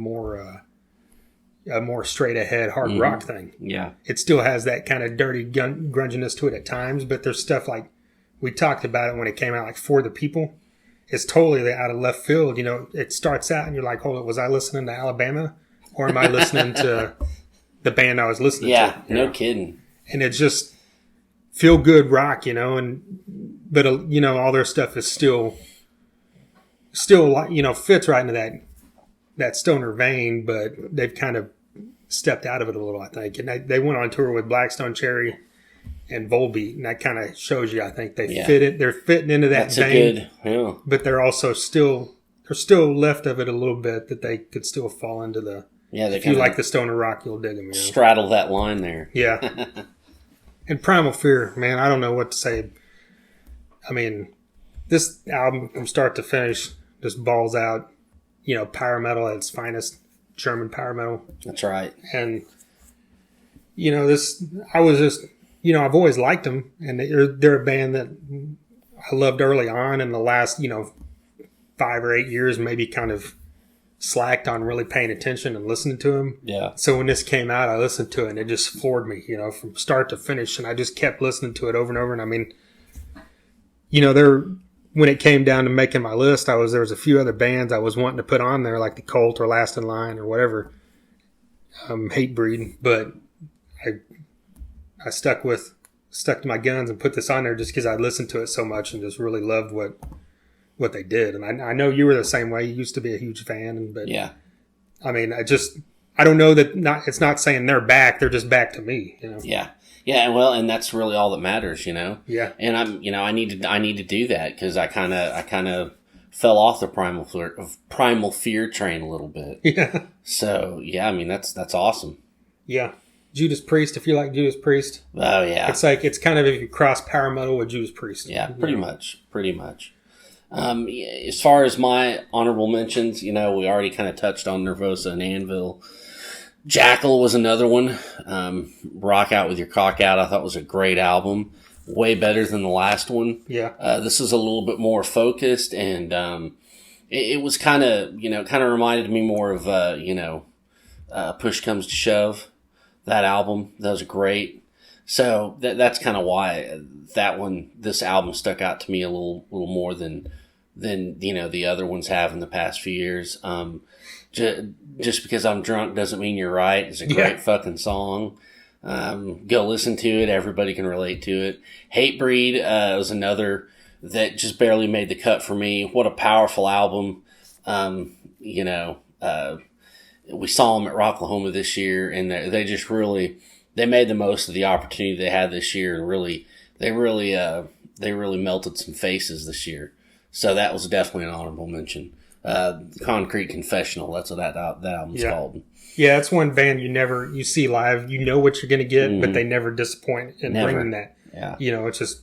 more straight ahead hard rock thing. Yeah. It still has that kind of dirty grunginess to it at times, but there's stuff like we talked about it when it came out, like For the People. It's totally out of left field. It starts out and you're like, hold on, was I listening to Alabama or am I listening to the band I was listening to? Yeah, no kidding. And it's just feel good rock, but all their stuff is still fits right into that stoner vein, but they've kind of stepped out of it a little, I think. And they went on tour with Blackstone Cherry and Volbeat, and that kind of shows you, I think they're fitting into that vein. But they're also still left of it a little bit that they could still fall into the. Yeah, if you like the stoner rock, you'll dig them. Straddle that line there. Yeah. And Primal Fear, man, I don't know what to say. I mean, this album from start to finish just balls out. power metal at its finest, German power metal. That's right. And, I was just, I've always liked them, and they're a band that I loved early on, and the last, 5 or 8 years maybe kind of slacked on really paying attention and listening to them. Yeah. So when this came out, I listened to it, and it just floored me, from start to finish, and I just kept listening to it over and over. And I mean, when it came down to making my list, there was a few other bands I was wanting to put on there, like the Cult or Last in Line or whatever, Hatebreed, but I stuck to my guns and put this on there just because I listened to it so much and just really loved what they did. And I know you were the same way. You used to be a huge fan, but yeah, I mean, I don't know that it's not saying they're back. They're just back to me, Yeah. Yeah. Well, and that's really all that matters, Yeah. And I need to do that because I kind of fell off the primal fear train a little bit. Yeah. So yeah, I mean, that's awesome. Yeah. Judas Priest, if you like Judas Priest. Oh yeah. It's kind of if you cross power metal with Judas Priest. Yeah, pretty much. As far as my honorable mentions, we already kind of touched on Nervosa and Anvil. Jackal was another one. Rock Out With Your Cock Out, I thought was a great album. Way better than the last one. Yeah. This is a little bit more focused, and it was kind of reminded me more of, Push Comes to Shove. That album, that was great. So that's kind of why this album stuck out to me a little more than the other ones have in the past few years. Just because I'm drunk doesn't mean you're right. It's a great fucking song. Go listen to it. Everybody can relate to it. Hatebreed was another that just barely made the cut for me. What a powerful album. We saw them at Rocklahoma this year, and they just really made the most of the opportunity they had this year, and they really melted some faces this year. So that was definitely an honorable mention. Concrete Confessional, that's what that album's called. Yeah, it's one band you see live, you know what you're going to get, but they never disappoint in bringing that. Yeah. It's just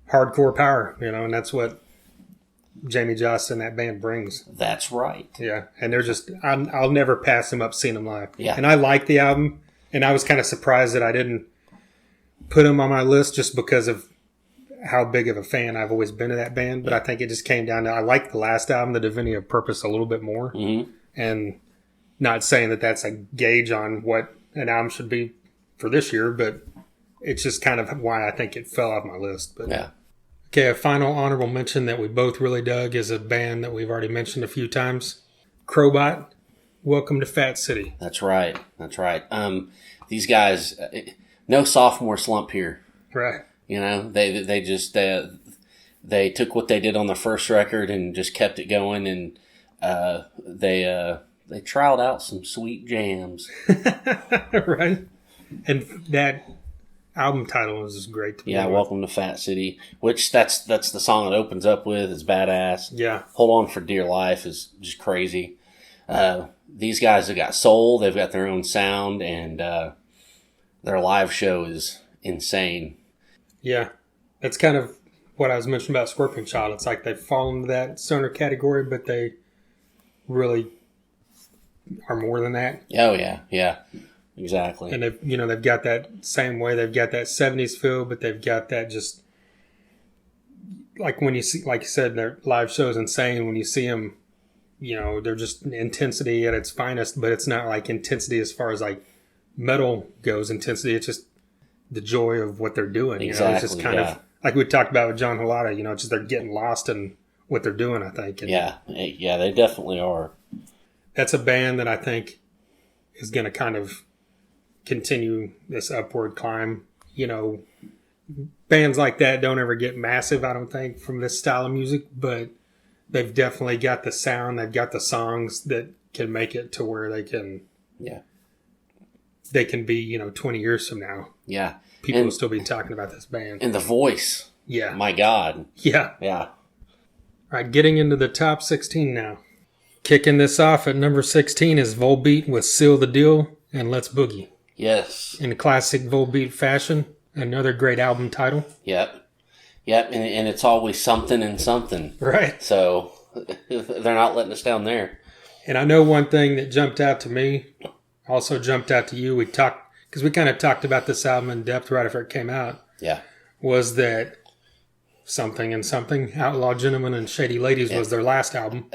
hardcore power, and that's what Jamie Jost and that band brings. That's right. Yeah, and they're just, I'll never pass them up seeing them live. Yeah. And I like the album, and I was kind of surprised that I didn't put them on my list just because of how big of a fan I've always been of that band. But I think it just came down to, I like the last album, The Divinity of Purpose, a little bit more. Mm-hmm. And not saying that that's a gauge on what an album should be for this year, but it's just kind of why I think it fell off my list. But yeah. Okay, a final honorable mention that we both really dug is a band that we've already mentioned a few times. Crowbot, Welcome to Fat City. That's right. These guys, no sophomore slump here. Right. They just they took what they did on the first record and just kept it going, and they trialed out some sweet jams. Right. And that album title is great to me. Yeah, Welcome to Fat City, which that's the song it opens up with. It's badass. Yeah. Hold On for Dear Life is just crazy. These guys have got soul. They've got their own sound, and their live show is insane. Yeah. That's kind of what I was mentioning about Scorpion Child. It's like they've fallen into that stoner category, but they really are more than that. Oh, yeah. Exactly. And they've got that same way. They've got that 70s feel, but they've got that just, like when you see, like you said, their live show is insane. When you see them, they're just intensity at its finest, but it's not like intensity as far as like metal goes intensity. It's just the joy of what they're doing. Exactly, it's just kind of like we talked about with John Holata, just they're getting lost in what they're doing, I think. And yeah, they definitely are. That's a band that I think is going to kind of continue this upward climb. Bands like that don't ever get massive, I don't think, from this style of music, but they've definitely got the sound, they've got the songs that can make it to where they can be, 20 years from now. Yeah. People will still be talking about this band. And the voice. Yeah. My God. Yeah. Yeah. All right, getting into the top 16 now. Kicking this off at number 16 is Volbeat with Seal the Deal and Let's Boogie. Yes. In classic Volbeat fashion, another great album title. Yep. And it's always something and something. Right. So they're not letting us down there. And I know one thing that jumped out to me, also jumped out to you. Because we kind of talked about this album in depth right after it came out. Yeah. Was that Something and Something, Outlaw Gentlemen and Shady Ladies was their last album,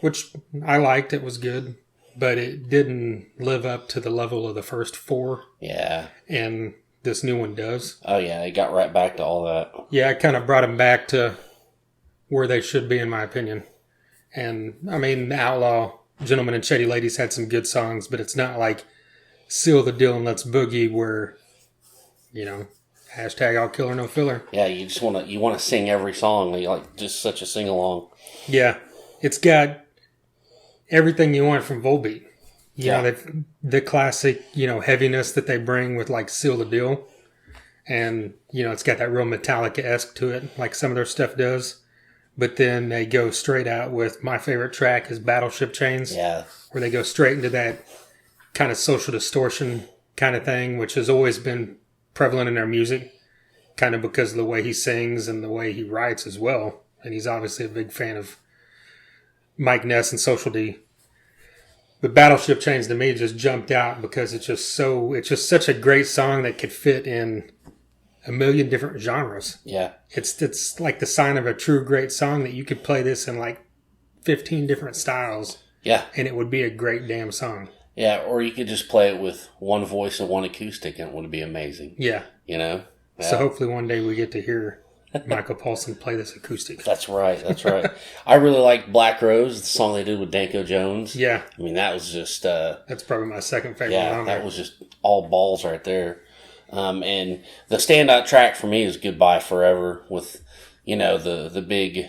which I liked. It was good, but it didn't live up to the level of the first four. Yeah. And this new one does. Oh, yeah. It got right back to all that. Yeah, it kind of brought them back to where they should be, in my opinion. And, I mean, the Outlaw Gentlemen and Shady Ladies had some good songs, but it's not like Seal the Deal and Let's Boogie where, hashtag all killer, no filler. Yeah, you just want to sing every song, like just such a sing along. Yeah, it's got everything you want from Volbeat. You know, the classic, heaviness that they bring with like Seal the Deal, and it's got that real Metallica-esque to it, like some of their stuff does. But then they go straight out with my favorite track is Battleship Chains. Yeah, where they go straight into that kind of social distortion kind of thing, which has always been prevalent in their music, kind of because of the way he sings and the way he writes as well. And he's obviously a big fan of Mike Ness and Social D. But Battleship Chains to me just jumped out because it's just such a great song that could fit in a million different genres. Yeah. It's like the sign of a true great song that you could play this in like 15 different styles. Yeah. And it would be a great damn song. Yeah, or you could just play it with one voice and one acoustic, and it would be amazing. Yeah. Yeah. So hopefully one day we get to hear Michael Paulson play this acoustic. That's right. I really like Black Rose, the song they did with Danko Jones. Yeah. I mean, that was just... that's probably my second favorite. Yeah, that was just all balls right there. And the standout track for me is Goodbye Forever with, the big,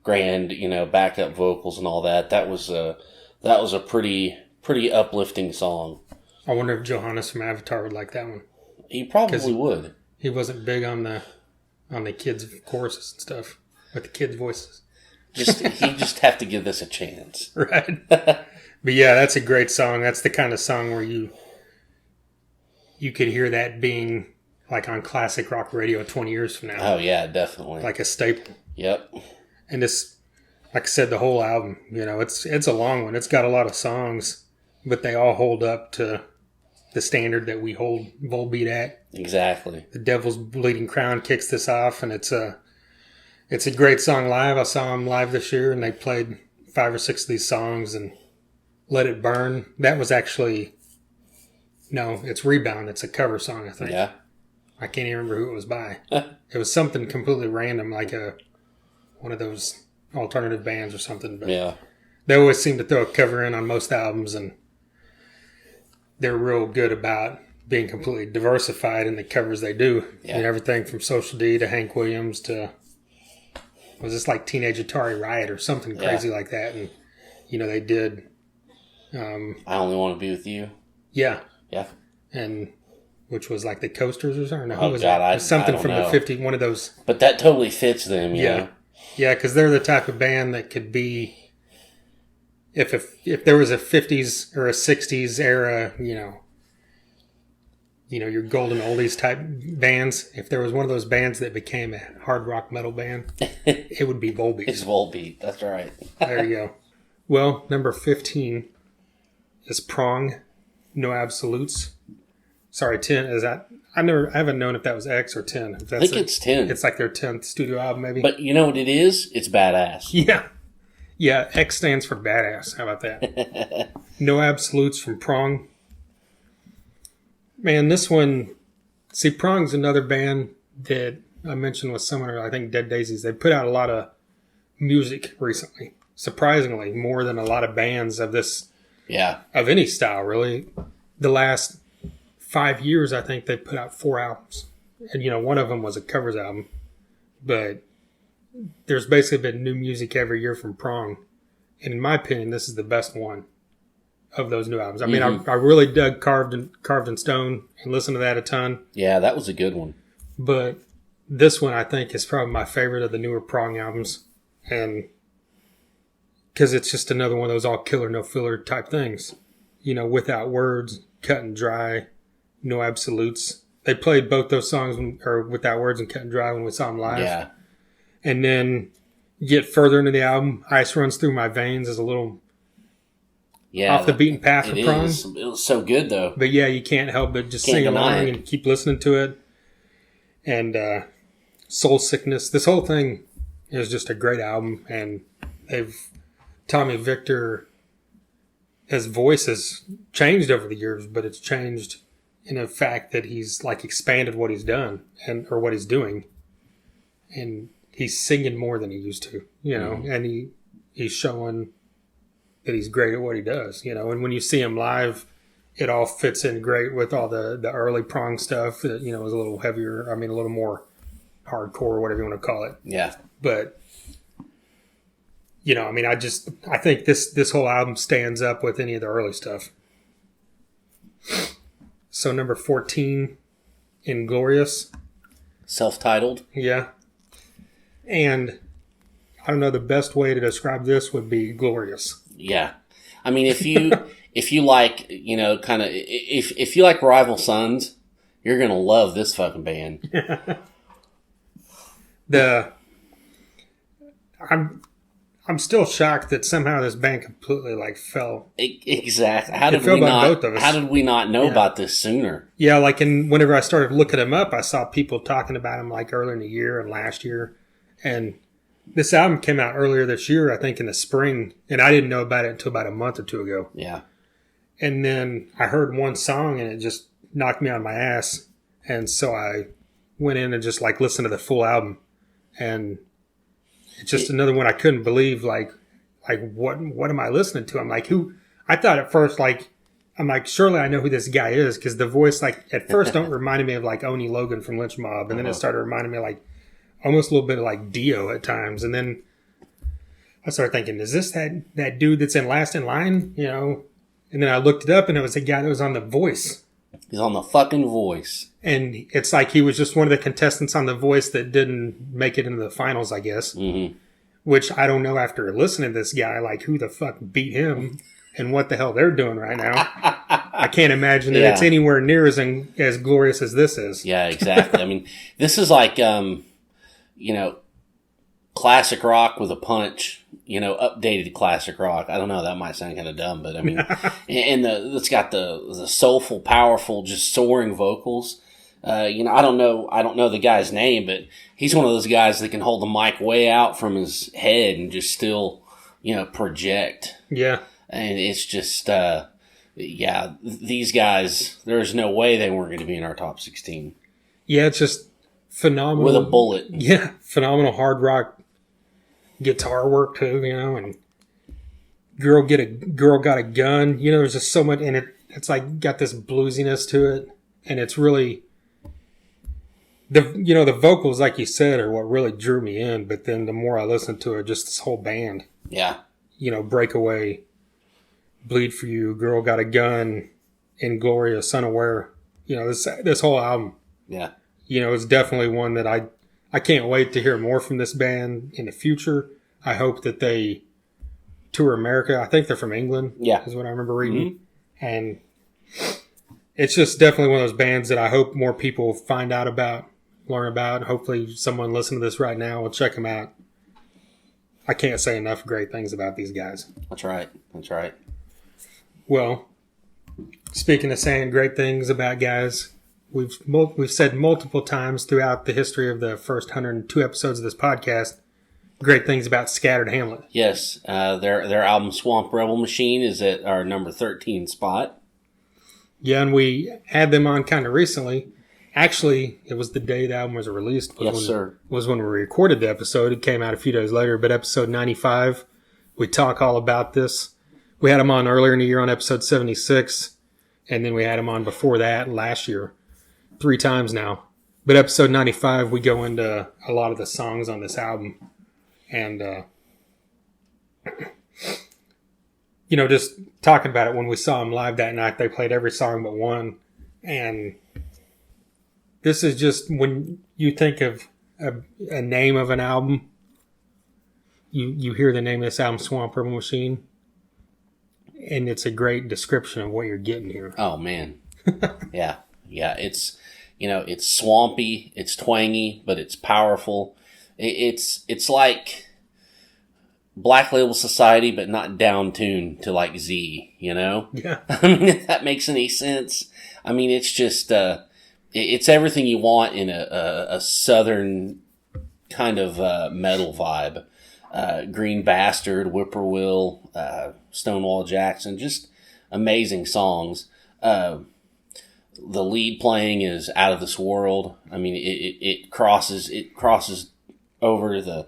grand, backup vocals and all that. That was a pretty uplifting song. I wonder if Johannes from Avatar would like that one. He probably would. He wasn't big on the kids' choruses and stuff with the kids' voices. He just have to give this a chance, right? But yeah, that's a great song. That's the kind of song where you could hear that being like on classic rock radio 20 years from now. Oh yeah, definitely. Like a staple. Yep. And this, like I said, the whole album, it's a long one. It's got a lot of songs, but they all hold up to the standard that we hold Volbeat at. Exactly. The Devil's Bleeding Crown kicks this off, and it's a great song live. I saw them live this year, and they played 5 or 6 of these songs, and Let It Burn. That was actually, no, it's Rebound. It's a cover song, I think. Yeah. I can't even remember who it was by. It was something completely random, like one of those alternative bands or something. But yeah. They always seem to throw a cover in on most albums, and they're real good about being completely diversified in the covers they do. Yeah. Everything from Social D to Hank Williams to, was this like Teenage Atari Riot or something crazy like that? And, they did... I Only Want to Be With You. Yeah. Yeah. And which was like the Coasters or something? No, oh, was God, that? Something I from know. the 50s, one of those... But that totally fits them, Yeah. Yeah, because they're the type of band that could be... If there was a 50s or a 60s era, your golden oldies type bands, if there was one of those bands that became a hard rock metal band, it would be Volbeat. It's Volbeat, that's right. There you go. Well, number 15 is Prong, No Absolutes. Sorry, 10 is that? I haven't known if that was X or 10. If that's I think it's 10. It's like their 10th studio album, maybe. But you know what it is? It's badass. Yeah. Yeah, X stands for badass. How about that? No Absolutes from Prong. Man, this one... See, Prong's another band that I mentioned with someone, I think Dead Daisies. They put out a lot of music recently. Surprisingly, more than a lot of bands of this... Yeah. Of any style, really. The last 5 years, I think they put out 4 albums. And, one of them was a covers album. But... there's basically been new music every year from Prong. And in my opinion, this is the best one of those new albums. I mean, I really dug Carved in Stone and listened to that a ton. Yeah, that was a good one. But this one, I think, is probably my favorite of the newer Prong albums. And because it's just another one of those all killer, no filler type things. Without Words, Cut and Dry, No Absolutes. They played both those songs, or Without Words and Cut and Dry, when we saw them live. Yeah. And then get further into the album, Ice Runs Through My Veins is a little off the beaten path for Prong. It was so good, though. But yeah, you can't help but just sing along and keep listening to it. And Soul Sickness. This whole thing is just a great album. And Tommy Victor, his voice has changed over the years, but it's changed in the fact that he's like expanded what he's done or what he's doing. And he's singing more than he used to, and he's showing that he's great at what he does, and when you see him live, it all fits in great with all the early Prong stuff that, was a little heavier. I mean, a little more hardcore, whatever you want to call it. Yeah. But, I think this whole album stands up with any of the early stuff. So number 14, Inglorious. Self-titled. Yeah. And I don't know, the best way to describe this would be glorious. Yeah. I mean, if you like, if you like Rival Sons, you're going to love this fucking band. I'm still shocked that somehow this band completely fell. Exactly. How did we not know about this sooner? Yeah, whenever I started looking them up, I saw people talking about them earlier in the year and last year. And this album came out earlier this year, I think in the spring, and I didn't know about it until about a month or two ago. Yeah. And then I heard one song and it just knocked me on my ass. And so I went in and just listened to the full album. And it's just another one I couldn't believe, what am I listening to? I'm like, who? I thought at first, I'm like, surely I know who this guy is, because the voice, at first don't remind me of, Oni Logan from Lynch Mob, and then it started reminding me, almost a little bit of, Dio at times, and then I started thinking, is this that dude that's in Last in Line, And then I looked it up, and it was a guy that was on The Voice. He's on The fucking Voice. And it's he was just one of the contestants on The Voice that didn't make it into the finals, I guess. Mm-hmm. Which I don't know, after listening to this guy, who the fuck beat him and what the hell they're doing right now. I can't imagine that it's anywhere near as glorious as this is. Yeah, exactly. I mean, this is classic rock with a punch, updated classic rock. I don't know, that might sound kind of dumb, but I mean, and it's got the soulful, powerful, just soaring vocals. I don't know the guy's name, but he's one of those guys that can hold the mic way out from his head and just still, project. Yeah. And it's just, these guys, there's no way they weren't going to be in our top 16. Yeah, it's just phenomenal. With a bullet. Yeah, phenomenal hard rock guitar work too, and Girl Got a Gun. There's just so much, and it's got this bluesiness to it, and it's really the vocals, like you said, are what really drew me in. But then the more I listened to it, just this whole band. Yeah. Breakaway, Bleed for You, Girl Got a Gun, Inglorious, Unaware. This whole album. Yeah. It's definitely one that I can't wait to hear more from this band in the future. I hope that they tour America. I think they're from England. Yeah. Is what I remember reading. Mm-hmm. And it's just definitely one of those bands that I hope more people find out about, learn about. Hopefully someone listening to this right now will check them out. I can't say enough great things about these guys. That's right. Well, speaking of saying great things about guys, we've said multiple times throughout the history of the first 102 episodes of this podcast, great things about Scattered Hamlet. Yes, their album Swamp Rebel Machine is at our number 13 spot. Yeah, and we had them on kind of recently. Actually, it was the day the album was released. Was when we recorded the episode. It came out a few days later, but episode 95, we talk all about this. We had them on earlier in the year on episode 76, and then we had them on before that last year. 3 times now. But episode 95, we go into a lot of the songs on this album. And, just talking about it, when we saw them live that night, they played every song but one. And this is just, when you think of a name of an album, you hear the name of this album, Swamp Rebel Machine, and it's a great description of what you're getting here. Oh, man. Yeah. It's, it's swampy, it's twangy, but it's powerful. It's like Black Label Society, but not down tuned to like Z, you know? Yeah. I mean, if that makes any sense. I mean, it's just, it's everything you want in a southern kind of metal vibe. Green Bastard, Whippoorwill, Stonewall Jackson, just amazing songs. The lead playing is out of this world. I mean, it crosses over the,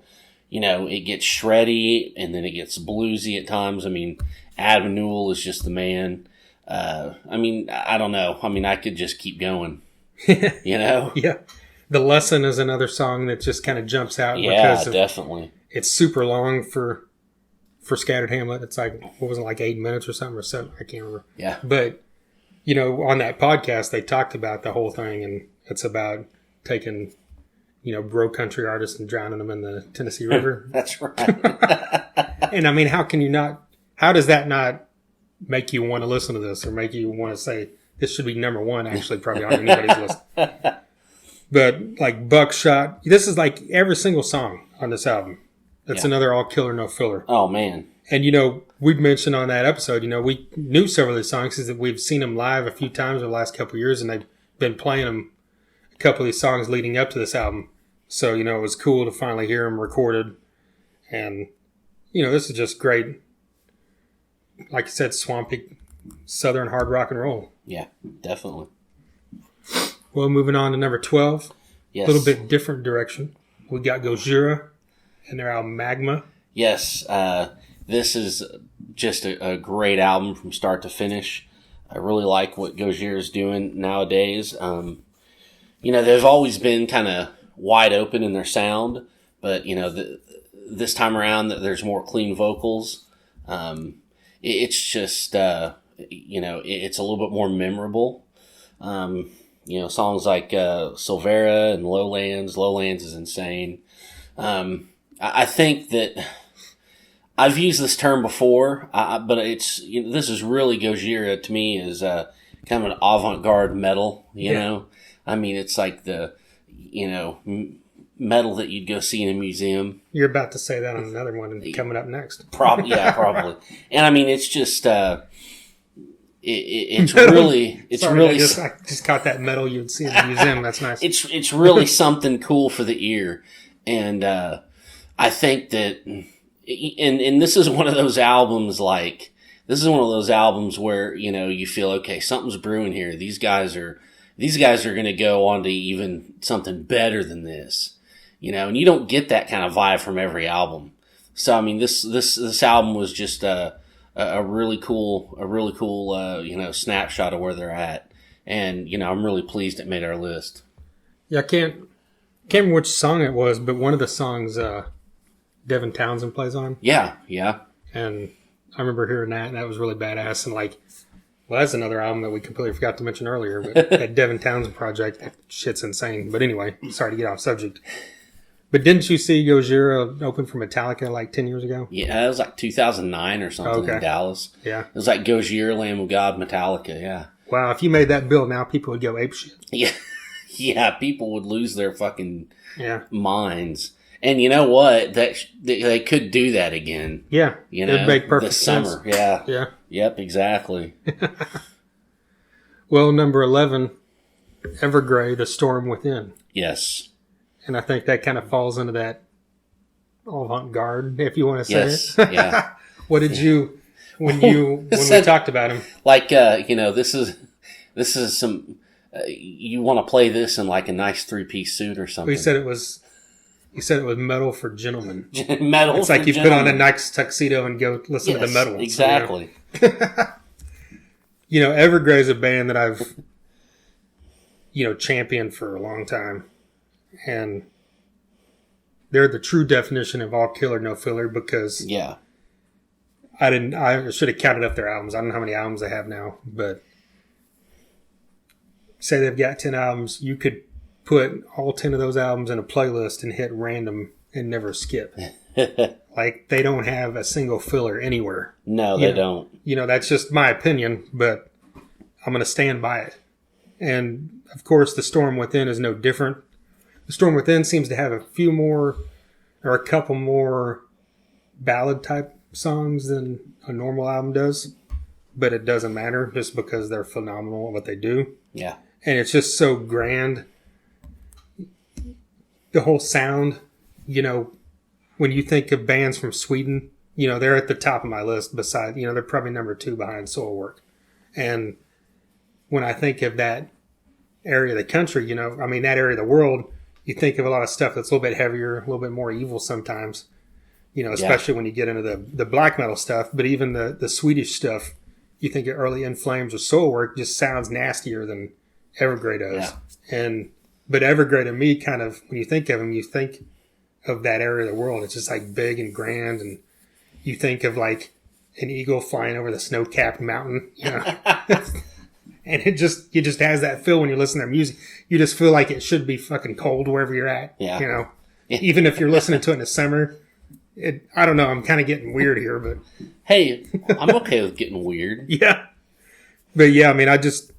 you know, it gets shreddy and then it gets bluesy at times. I mean, Adam Newell is just the man. I mean, I don't know. I mean, I could just keep going, you know? Yeah. The Lesson is another song that just kind of jumps out. Yeah, definitely. It's super long for Scattered Hamlet. It's like, what was it, like 8 minutes or something, or 7? I can't remember. Yeah. But, you know, on that podcast, they talked about the whole thing, and it's about taking, you know, bro country artists and drowning them in the Tennessee River. That's right. And I mean, how does that not make you want to listen to this, or make you want to say, this should be number one, actually, probably on anybody's list. But, like, Buckshot, this is like every single song on this album. That's another all killer, no filler. Oh, man. And, you know, we've mentioned on that episode, you know, we knew several of these songs because we've seen them live a few times over the last couple of years, and they've been playing them, a couple of these songs leading up to this album. So, you know, it was cool to finally hear them recorded. And, you know, this is just great. Like I said, swampy, southern hard rock and roll. Yeah, definitely. Well, moving on to number 12. Yes. A little bit different direction. We got Gojira and their album Magma. Yes, this is just a great album from start to finish. I really like what Gojira is doing nowadays. You know, they've always been kind of wide open in their sound, but, you know, this time around there's more clean vocals. It's just, you know, it's a little bit more memorable. You know, songs like Silvera and Lowlands. Lowlands is insane. I think that I've used this term before, but it's, you know, this is really Gojira to me is kind of an avant-garde metal, you know? I mean, it's like the, you know, metal that you'd go see in a museum. You're about to say that on another one coming up next. Probably. And I mean, it's just, it's really, I just caught that metal you'd see in the museum. That's nice. It's really something cool for the ear. And, I think that, and this is one of those albums, like, this is one of those albums where, you know, you feel, okay, something's brewing here. These guys are going to go on to even something better than this, you know, and you don't get that kind of vibe from every album. So, I mean, this album was just, a really cool, you know, snapshot of where they're at. And, you know, I'm really pleased it made our list. Yeah, I can't remember which song it was, but one of the songs, Devin Townsend plays on. Yeah. And I remember hearing that, and that was really badass. And like, well, that's another album that we completely forgot to mention earlier, but that Devin Townsend project, that shit's insane. But anyway, sorry to get off subject. But didn't you see Gojira open for Metallica like 10 years ago? Yeah, it was like 2009 or something in Dallas. Yeah. It was like Gojira, Lamb of God, Metallica, yeah. Wow, if you made that bill now, people would go apeshit. Yeah. Yeah, people would lose their fucking minds. And you know what? They could do that again. Yeah. You know, it'd make perfect this sense. summer. Yeah. Yeah. Yep, exactly. Well, number 11, Evergrey, The Storm Within. Yes. And I think that kind of falls into that avant-garde, if you want to say yes. it. Yeah. What did you, when we talked about him? Like, you know, this is some, you want to play this in like a nice 3-piece suit or something. He said it was metal for gentlemen. Metal. It's like you put on a nice tuxedo and go listen to the metal. Exactly. So, you know, Evergrey is a band that I've, you know, championed for a long time. And they're the true definition of all killer, no filler, because I should have counted up their albums. I don't know how many albums they have now, but say they've got 10 albums, you could put all 10 of those albums in a playlist and hit random and never skip. Like, they don't have a single filler anywhere. No, they don't. You know, that's just my opinion, but I'm going to stand by it. And, of course, The Storm Within is no different. The Storm Within seems to have a few more, or a couple more ballad type songs than a normal album does, but it doesn't matter just because they're phenomenal at what they do. Yeah. And it's just so grand. The whole sound, when you think of bands from Sweden, they're at the top of my list beside, they're probably number 2 behind Soilwork. And when I think of that area of the country, that area of the world, you think of a lot of stuff that's a little bit heavier, a little bit more evil sometimes, especially when you get into the black metal stuff. But even the Swedish stuff, you think of early In Flames or Soilwork, just sounds nastier than Evergrey does. Yeah. But Evergrey to me, kind of, when you think of them, you think of that area of the world. It's just like big and grand, and you think of like an eagle flying over the snow-capped mountain, and it just has that feel when you listen to their music. You just feel like it should be fucking cold wherever you're at. Yeah. Even if you're listening to it in the summer. I don't know. I'm kind of getting weird here, but hey, I'm okay with getting weird. Yeah, but yeah, I just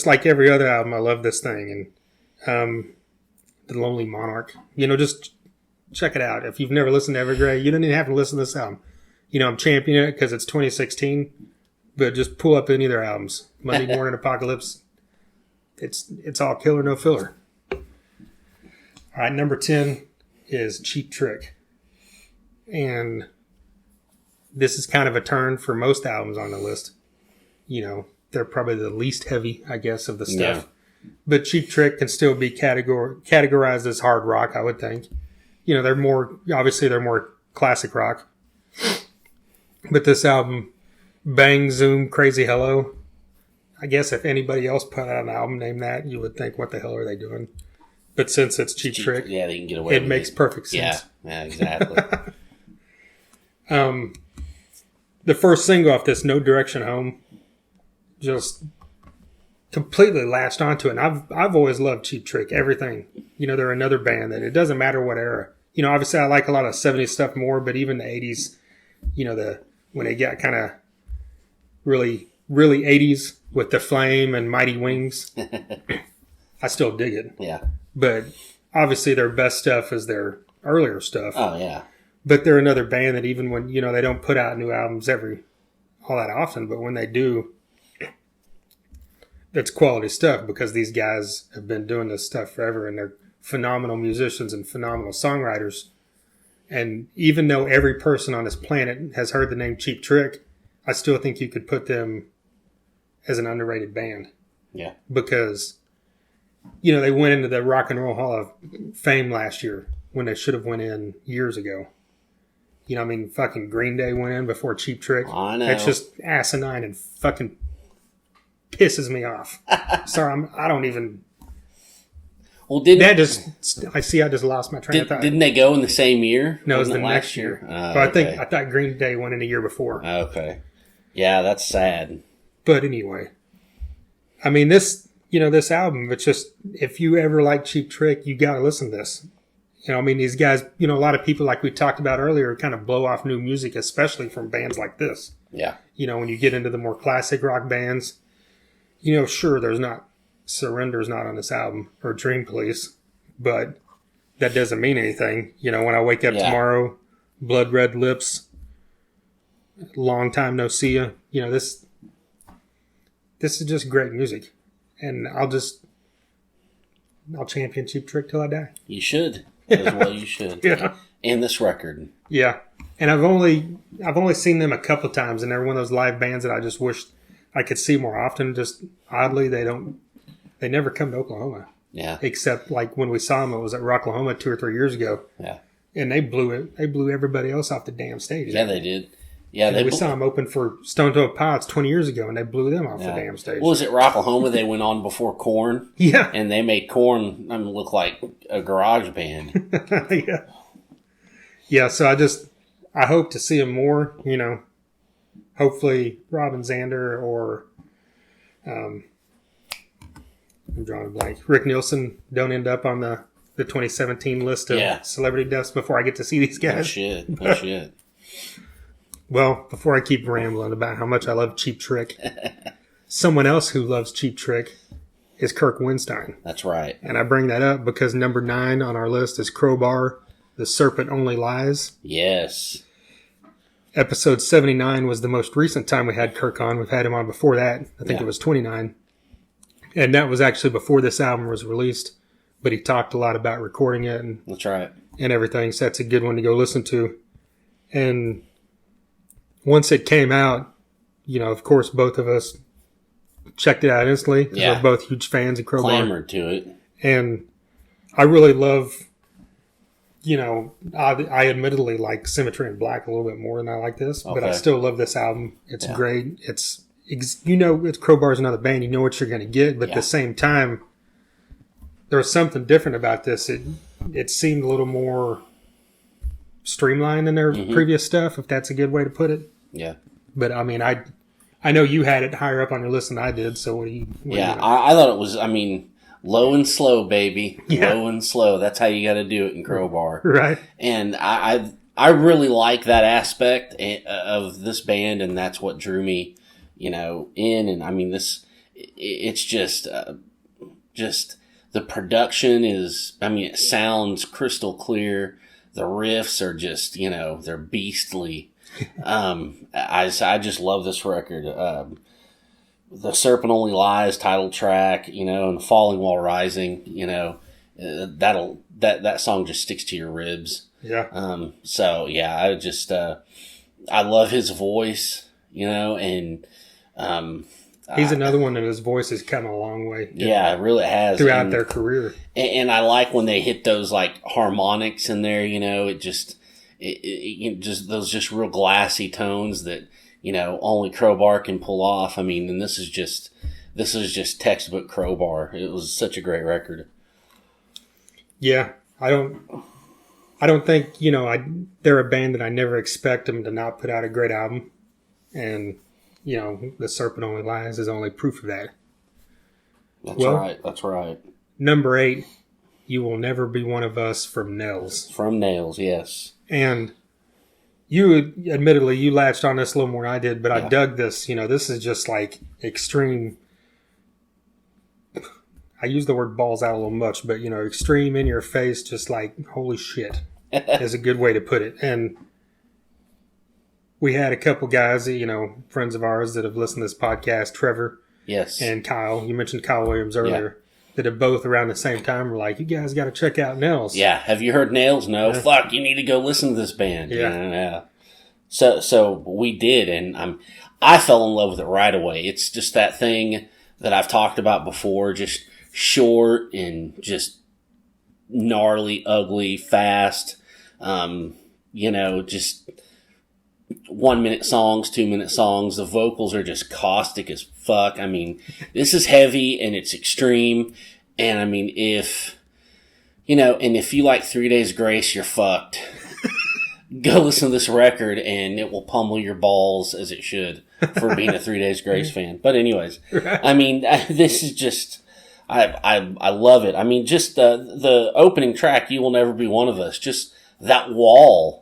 like every other album, I love this thing, and The Lonely Monarch. Just check it out. If you've never listened to Evergrey, you don't even have to listen to this album. I'm championing it because it's 2016, but just pull up any of their albums. Monday Morning Apocalypse. It's all killer, no filler. All right, number 10 is Cheap Trick. And this is kind of a turn for most albums on the list. They're probably the least heavy, I guess, of the stuff. Yeah. But Cheap Trick can still be categorized as hard rock, I would think. They're more classic rock. But this album, Bang, Zoom, Crazy Hello, I guess if anybody else put out an album named that, you would think, what the hell are they doing? But since it's Cheap Trick, yeah, they can get away with it. It makes perfect sense. Yeah, exactly. The first single off this, No Direction Home, just completely latched onto it. And I've always loved Cheap Trick, everything. They're another band that it doesn't matter what era. Obviously I like a lot of 70s stuff more, but even the 80s, when they got kind of really, really 80s with The Flame and Mighty Wings, I still dig it. Yeah. But obviously their best stuff is their earlier stuff. Oh, yeah. But they're another band that even when, they don't put out new albums all that often, but when they do, that's quality stuff because these guys have been doing this stuff forever and they're phenomenal musicians and phenomenal songwriters. And even though every person on this planet has heard the name Cheap Trick, I still think you could put them as an underrated band. Yeah. Because, they went into the Rock and Roll Hall of Fame last year when they should have went in years ago. Fucking Green Day went in before Cheap Trick. I know. It's just asinine and fucking pisses me off. Sorry, I don't even... Well, I just lost my train of thought. Didn't they go in the same year? No, it was the next year. But okay. I thought Green Day went in a year before. Okay. Yeah, that's sad. But anyway, this album, it's just, if you ever like Cheap Trick, you got to listen to this. These guys, a lot of people, like we talked about earlier, kind of blow off new music, especially from bands like this. Yeah. When you get into the more classic rock bands, sure, Surrender's not on this album, or Dream Police, but that doesn't mean anything. When I wake up tomorrow, Blood Red Lips, Long Time No See Ya, this is just great music. And I'll champion Cheap Trick till I die. You should. As well you should. Yeah. And this record. Yeah. And I've only seen them a couple of times, and they're one of those live bands that I just wished I could see more often. Just oddly, they never come to Oklahoma. Yeah. Except like when we saw them, it was at Rocklahoma 2 or 3 years ago. Yeah. And they blew everybody else off the damn stage. Yeah, they did. Yeah, we saw them open for Stone Temple Pilots 20 years ago, and they blew them off the damn stage. Well, was it Rocklahoma? They went on before Korn. Yeah. And they made Korn look like a garage band. Yeah. Yeah, so I hope to see them more, hopefully Robin Zander or I'm drawing a blank. Rick Nielsen don't end up on the 2017 list of celebrity deaths before I get to see these guys. No shit. Well, before I keep rambling about how much I love Cheap Trick, someone else who loves Cheap Trick is Kirk Windstein. That's right. And I bring that up because number 9 on our list is Crowbar, The Serpent Only Lies. Yes. Episode 79 was the most recent time we had Kirk on. We've had him on before that. I think Yeah. it was 29. And that was actually before this album was released. But he talked a lot about recording it That's right. and everything. So that's a good one to go listen to. And once it came out, of course, both of us checked it out instantly. Because Yeah. we're both huge fans of Crowbar. Clamored to it. And I really love, I admittedly like Symmetry in Black a little bit more than I like this. But I Okay. still love this album. It's great. It's Crowbar's another band. You know what you're going to get. But at the same time, there was something different about this. It seemed a little more streamlined than their previous stuff, if that's a good way to put it. Yeah. But I mean, I know you had it higher up on your list than I did. So what do you? I thought it was. I mean, low and slow, baby. Yeah. Low and slow. That's how you got to do it in Crowbar. Right. And I really like that aspect of this band, and that's what drew me, in. And I mean, it's just the production is. I mean, it sounds crystal clear. The riffs are just, they're beastly. I just love this record. The Serpent Only Lies title track, and Falling While Rising, that song just sticks to your ribs. Yeah. So yeah, I love his voice, and, He's another one that his voice has come a long way. Yeah, it really has. Throughout their career. And I like when they hit those like harmonics in there, it just those just real glassy tones that, only Crowbar can pull off. I mean, and this is just textbook Crowbar. It was such a great record. Yeah. I don't think, they're a band that I never expect them to not put out a great album. And, The Serpent Only Lies is only proof of that. That's right. Number 8, You Will Never Be One of Us from Nails. From Nails, yes. And admittedly, you latched on this a little more than I did, but I dug this. This is just like extreme. I use the word balls out a little much, but, extreme in your face, just like, holy shit, is a good way to put it. And we had a couple guys, friends of ours that have listened to this podcast, Trevor. Yes. And Kyle. You mentioned Kyle Williams earlier. That have both around the same time were like, you guys got to check out Nails. Yeah. Have you heard Nails? No. Fuck, you need to go listen to this band. Yeah. So we did, and I fell in love with it right away. It's just that thing that I've talked about before, just short and just gnarly, ugly, fast. Just 1 minute songs, 2 minute songs. The vocals are just caustic as fuck. I mean, this is heavy and it's extreme. And I mean, if you like 3 Days Grace, you're fucked. Go listen to this record and it will pummel your balls as it should for being a 3 Days Grace fan. But anyways, I mean, this is just, I love it. I mean, just the opening track, You Will Never Be One of Us, just that wall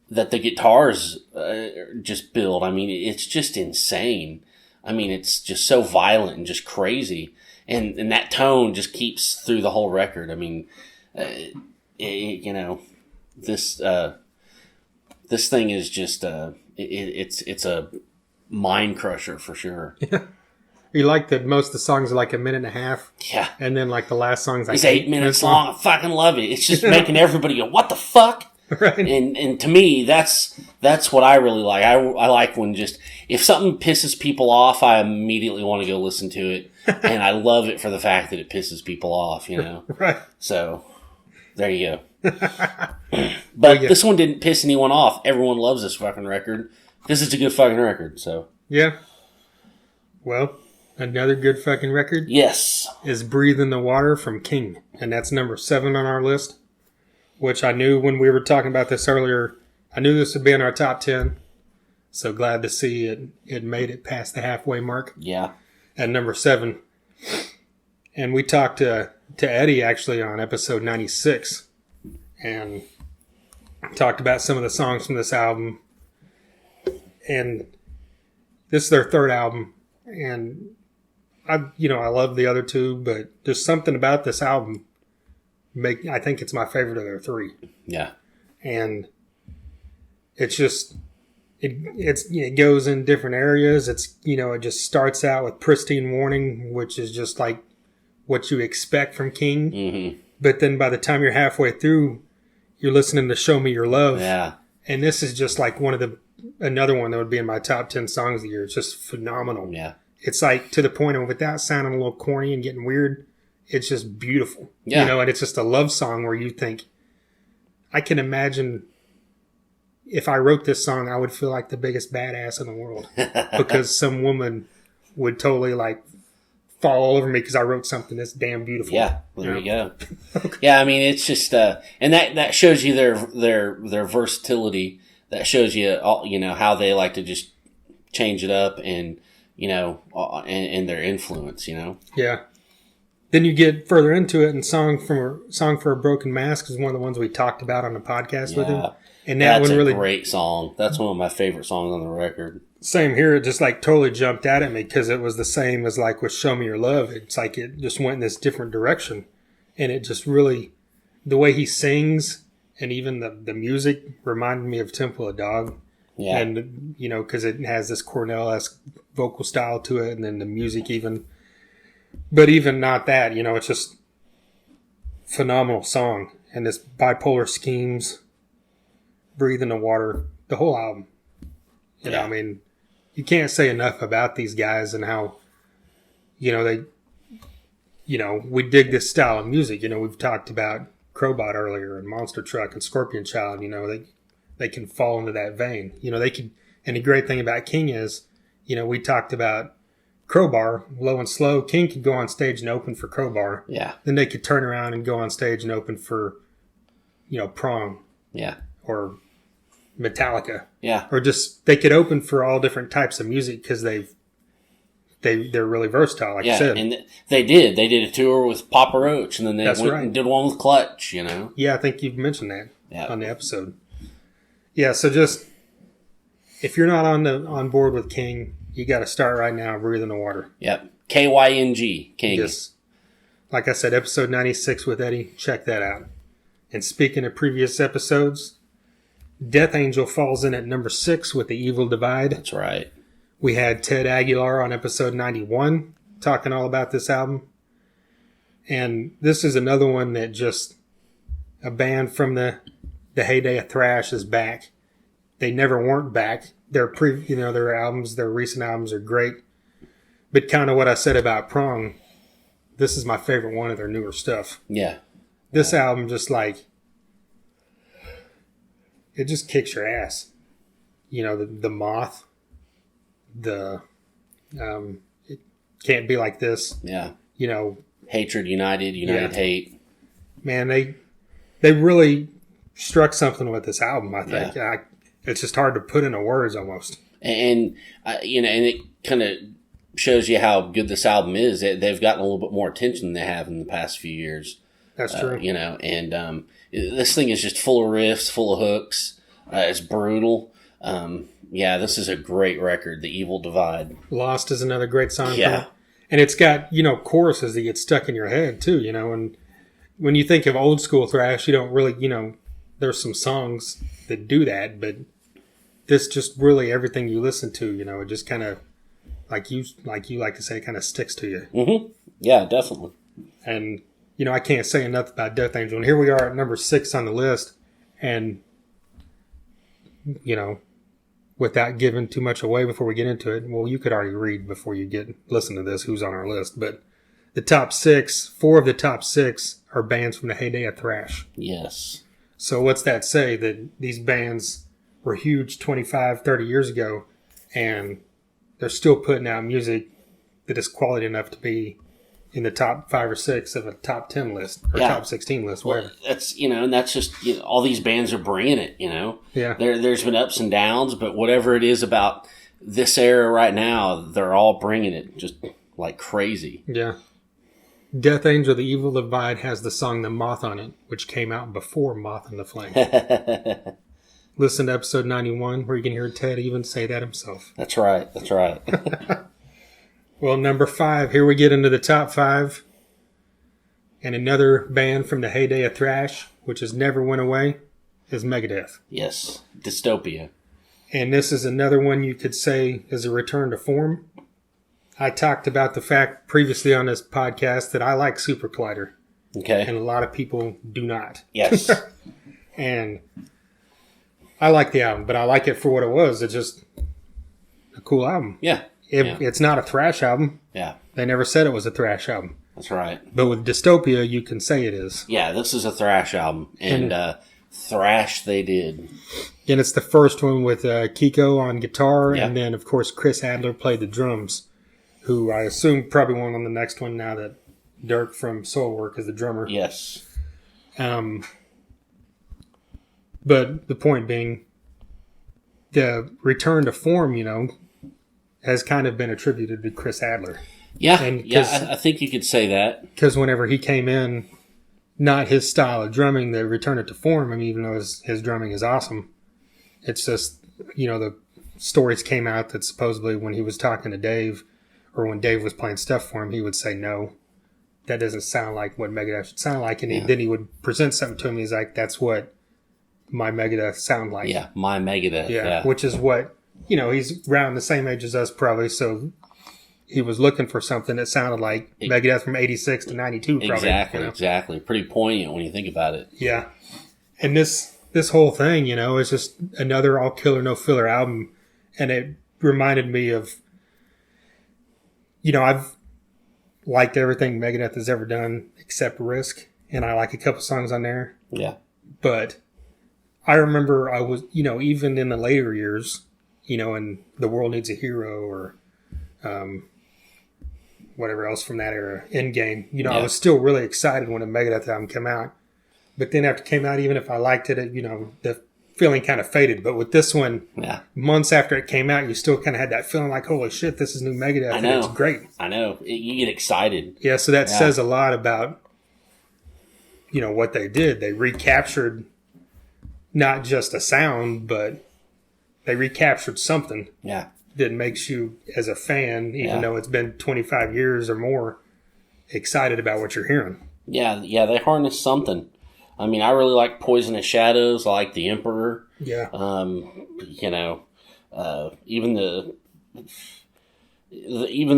that the guitars just build. I mean, it's just insane. I mean, it's just so violent and just crazy. And that tone just keeps through the whole record. I mean, this thing is just, it's a mind crusher for sure. Yeah. You like that most of the songs are like a minute and a half. Yeah. And then like the last song's like it's 8 minutes long. I fucking love it. It's just making everybody go, what the fuck? Right. And to me, that's what I really like. I like when just, if something pisses people off, I immediately want to go listen to it. And I love it for the fact that it pisses people off, Right. So, there you go. But this one didn't piss anyone off. Everyone loves this fucking record because it's a good fucking record, so. Yeah. Well, another good fucking record. Yes. Is Breathe in the Water from King. And that's number 7 on our list. Which I knew when we were talking about this earlier, I knew this would be in our top 10. So glad to see it made it past the halfway mark. Yeah. At number 7. And we talked to Eddie actually on episode 96. And talked about some of the songs from this album. And this is their third album. And I love the other two, but there's something about this album. I think it's my favorite of their 3. Yeah. And it's just, it goes in different areas. It's, it just starts out with Pristine Warning, which is just like what you expect from King. Mm-hmm. But then by the time you're halfway through, you're listening to Show Me Your Love. Yeah. And this is just like another one that would be in my top 10 songs of the year. It's just phenomenal. Yeah. It's like to the point of, without sounding a little corny and getting weird, it's just beautiful. Yeah. And it's just a love song where you think, I can imagine if I wrote this song, I would feel like the biggest badass in the world because some woman would totally like fall all over me because I wrote something that's damn beautiful. Yeah, there you go. Yeah, I mean, it's just, and that shows you their versatility. That shows you all, how they like to just change it up and, and their influence, Yeah. Then you get further into it, and Song for a Broken Mask is one of the ones we talked about on the podcast with him. And that's a great song. That's one of my favorite songs on the record. Same here. It just like totally jumped out at me because it was the same as like with Show Me Your Love. It's like it just went in this different direction. And it just really, the way he sings and even the music reminded me of Temple of Dog. Yeah. And, because it has this Cornell-esque vocal style to it, and then the music even. But even not that, it's just phenomenal song. And this Bipolar Schemes, Breathe in the Water, the whole album. I mean, you can't say enough about these guys and how, they, we dig this style of music. We've talked about Crowbot earlier and Monster Truck and Scorpion Child. They can fall into that vein. They could, and the great thing about King is, we talked about Crowbar, Low and Slow. King could go on stage and open for Crowbar. Yeah. Then they could turn around and go on stage and open for, Prong. Yeah. Or Metallica. Yeah. Or just, they could open for all different types of music because they're really versatile, like you said. And they did a tour with Papa Roach, and then they went and did one with Clutch, Yeah, I think you've mentioned that on the episode. Yeah, so just, if you're not on board with King, you got to start right now, Breathe in the Water. Yep. K-Y-N-G, King. Yes. Like I said, episode 96 with Eddie. Check that out. And speaking of previous episodes, Death Angel falls in at number 6 with The Evil Divide. That's right. We had Ted Aguilar on episode 91 talking all about this album. And this is another one that just, a band from the heyday of thrash is back. They never weren't back. Their their recent albums are great. But kind of what I said about Prong, this is my favorite one of their newer stuff. Yeah. This album just like, it just kicks your ass. The Moth, it Can't Be Like This. Yeah. Hatred United Hate. Man, they really struck something with this album, I think. Yeah. It's just hard to put into words almost. And and it kind of shows you how good this album is. They've gotten a little bit more attention than they have in the past few years. That's true. And this thing is just full of riffs, full of hooks. It's brutal. This is a great record, The Evil Divide. Lost is another great song. Yeah. And it's got, choruses that get stuck in your head too, and when you think of old school thrash, you don't really, there's some songs that do that, but this just really, everything you listen to, it just kind of, like you like to say, kind of sticks to you. Mm-hmm. Yeah, definitely. And, I can't say enough about Death Angel. And here we are at number 6 on the list. And, without giving too much away before we get into it, well, you could already read before you listen to this who's on our list. But the top 6, 4 of the top 6 are bands from the heyday of thrash. Yes. So what's that say? That these bands were huge 25, 30 years ago, and they're still putting out music that is quality enough to be in the top 5 or 6 of a top 10 list or top 16 list, whatever. Well, that's and that's just all these bands are bringing it. Yeah. There's been ups and downs, but whatever it is about this era right now, they're all bringing it just like crazy. Yeah. Death Angel, The Evil Divide has the song The Moth on it, which came out before Moth and the Flame. Listen to episode 91 where you can hear Ted even say that himself. That's right. Well, number 5, here we get into the top 5. And another band from the heyday of thrash, which has never went away, is Megadeth. Yes, Dystopia. And this is another one you could say is a return to form. I talked about the fact previously on this podcast that I like Super Collider. Okay. And a lot of people do not. Yes. And I like the album, but I like it for what it was. It's just a cool album. Yeah. It's not a thrash album. Yeah. They never said it was a thrash album. That's right. But with Dystopia, you can say it is. Yeah, this is a thrash album. And thrash they did. And it's the first one with Kiko on guitar. Yeah. And then, of course, Chris Adler played the drums, who I assume probably won on the next one now that Dirk from Soilwork is the drummer. Yes. But the point being, the return to form, has kind of been attributed to Chris Adler. Yeah, I think you could say that. Because whenever he came in, not his style of drumming, they returned it to form. I mean, even though his drumming is awesome, it's just, the stories came out that supposedly when he was talking to Dave, or when Dave was playing stuff for him, he would say, no, that doesn't sound like what Megadeth should sound like. And then he would present something to him. He's like, that's what my Megadeth sound like. Yeah, my Megadeth. Yeah. Which is what, he's around the same age as us probably, so he was looking for something that sounded like Megadeth from 86 to 92 probably. Exactly. Pretty poignant when you think about it. Yeah. And this whole thing, is just another all killer, no filler album. And it reminded me of, I've liked everything Megadeth has ever done except Risk. And I like a couple songs on there. Yeah. But I remember I was, even in the later years, in The World Needs a Hero or whatever else from that era, Endgame, I was still really excited when a Megadeth album came out. But then after it came out, even if I liked it, the feeling kind of faded. But with this one, months after it came out, you still kind of had that feeling like, holy shit, this is new Megadeth. I know. And it's great. I know. You get excited. Yeah, so that says a lot about, what they did. They recaptured not just a sound, but they recaptured something. Yeah. That makes you, as a fan, even though it's been 25 years or more, excited about what you're hearing. Yeah, they harnessed something. I mean, I really like Poisonous Shadows. I like The Emperor. Yeah. Even the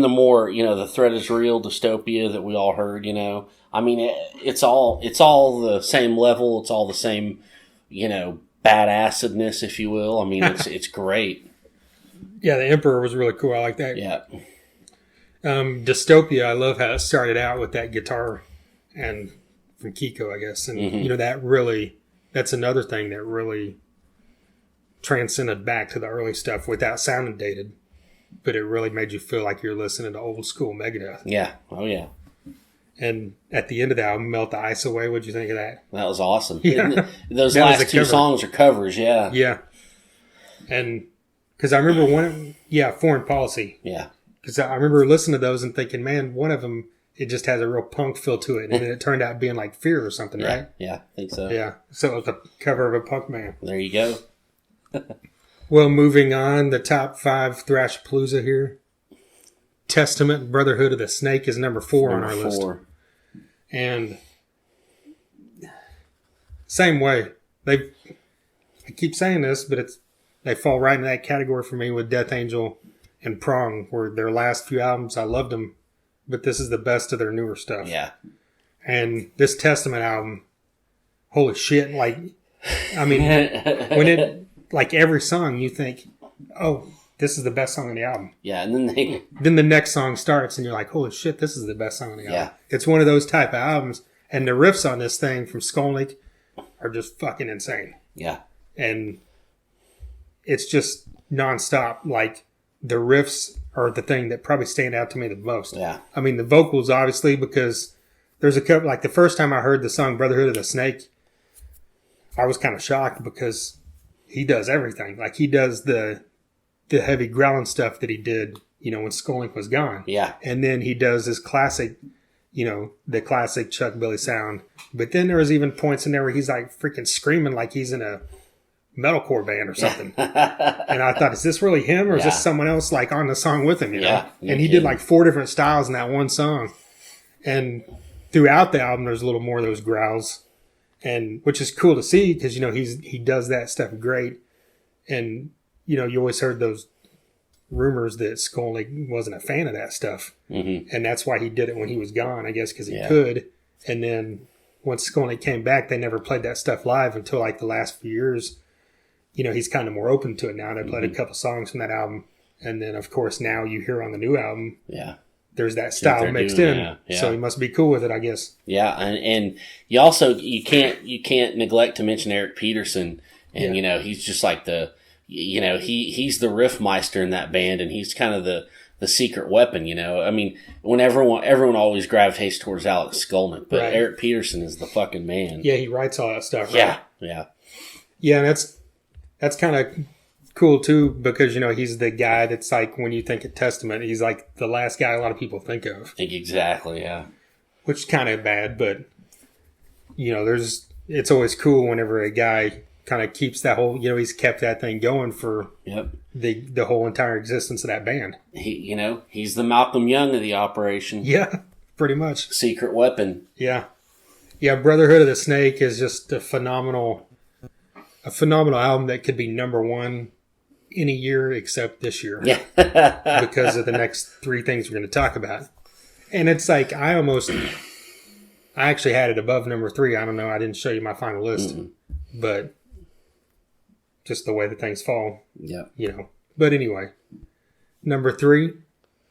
more, the Threat is Real, Dystopia that we all heard, I mean, it's all the same level. It's all the same, badassedness, if you will. I mean, it's great. Yeah, The Emperor was really cool. I like that. Yeah. Dystopia, I love how it started out with that guitar and from Kiko, I guess. And, that's another thing that really transcended back to the early stuff without sounding dated. But it really made you feel like you're listening to old school Megadeth. Yeah. Oh, yeah. And at the end of the album, Melt the Ice Away, what'd you think of that? That was awesome. Yeah. Those last two songs are covers, yeah. Yeah. And because I remember Foreign Policy. Yeah. Because I remember listening to those and thinking, man, one of them, it just has a real punk feel to it. And then it turned out being like Fear or something, right? Yeah, I think so. Yeah. So it was a cover of a punk band. There you go. Well, moving on, the top 5 Thrashpalooza here. Testament, Brotherhood of the Snake is number 4 on our list. And same way. I keep saying this, but they fall right in that category for me with Death Angel and Prong, where their last few albums, I loved them, but this is the best of their newer stuff. Yeah. And this Testament album, holy shit, when every song you think, oh, this is the best song on the album. Yeah, and then the next song starts and you're like, holy shit, this is the best song on the album. Yeah. It's one of those type of albums, and the riffs on this thing from Skolnick are just fucking insane. Yeah. And it's just nonstop. Like, the riffs are the thing that probably stand out to me the most. Yeah. I mean, the vocals, obviously, because there's a couple, like the first time I heard the song Brotherhood of the Snake, I was kind of shocked because he does everything. Like, he does the heavy growling stuff that he did, when Skolnick was gone. Yeah. And then he does this classic, the classic Chuck Billy sound. But then there was even points in there where he's like freaking screaming like he's in a metalcore band or something. And I thought, is this really him or is this someone else like on the song with him? And he did like 4 different styles in that one song. And throughout the album, there's a little more of those growls, and which is cool to see because he does that stuff great. And you always heard those rumors that Skolnick wasn't a fan of that stuff. Mm-hmm. And that's why he did it when he was gone, I guess, because he could. And then once Skolnick came back, they never played that stuff live until like the last few years. He's kind of more open to it now. They played a couple songs from that album. And then, of course, now you hear on the new album, there's that style mixed in. So he must be cool with it, I guess. Yeah, and you also you can't neglect to mention Eric Peterson, and he's just like he's the riffmeister in that band, and he's kind of the secret weapon. I mean, when everyone always gravitates towards Alex Skolnick, but Eric Peterson is the fucking man. Yeah, he writes all that stuff. Right? Yeah, and that's kind of cool too, because he's the guy that's like, when you think of Testament, he's like the last guy a lot of people think of. Exactly, yeah. Which is kind of bad, but it's always cool whenever a guy kind of keeps that whole, he's kept that thing going for the whole entire existence of that band. He's the Malcolm Young of the operation. Yeah, pretty much. Secret weapon. Yeah, Brotherhood of the Snake is just a phenomenal album that could be number one any year except this year. Yeah. Because of the next three things we're going to talk about. And it's like, I actually had it above number 3. I don't know. I didn't show you my final list. Mm-hmm. But just the way the things fall. Yeah. But anyway, number 3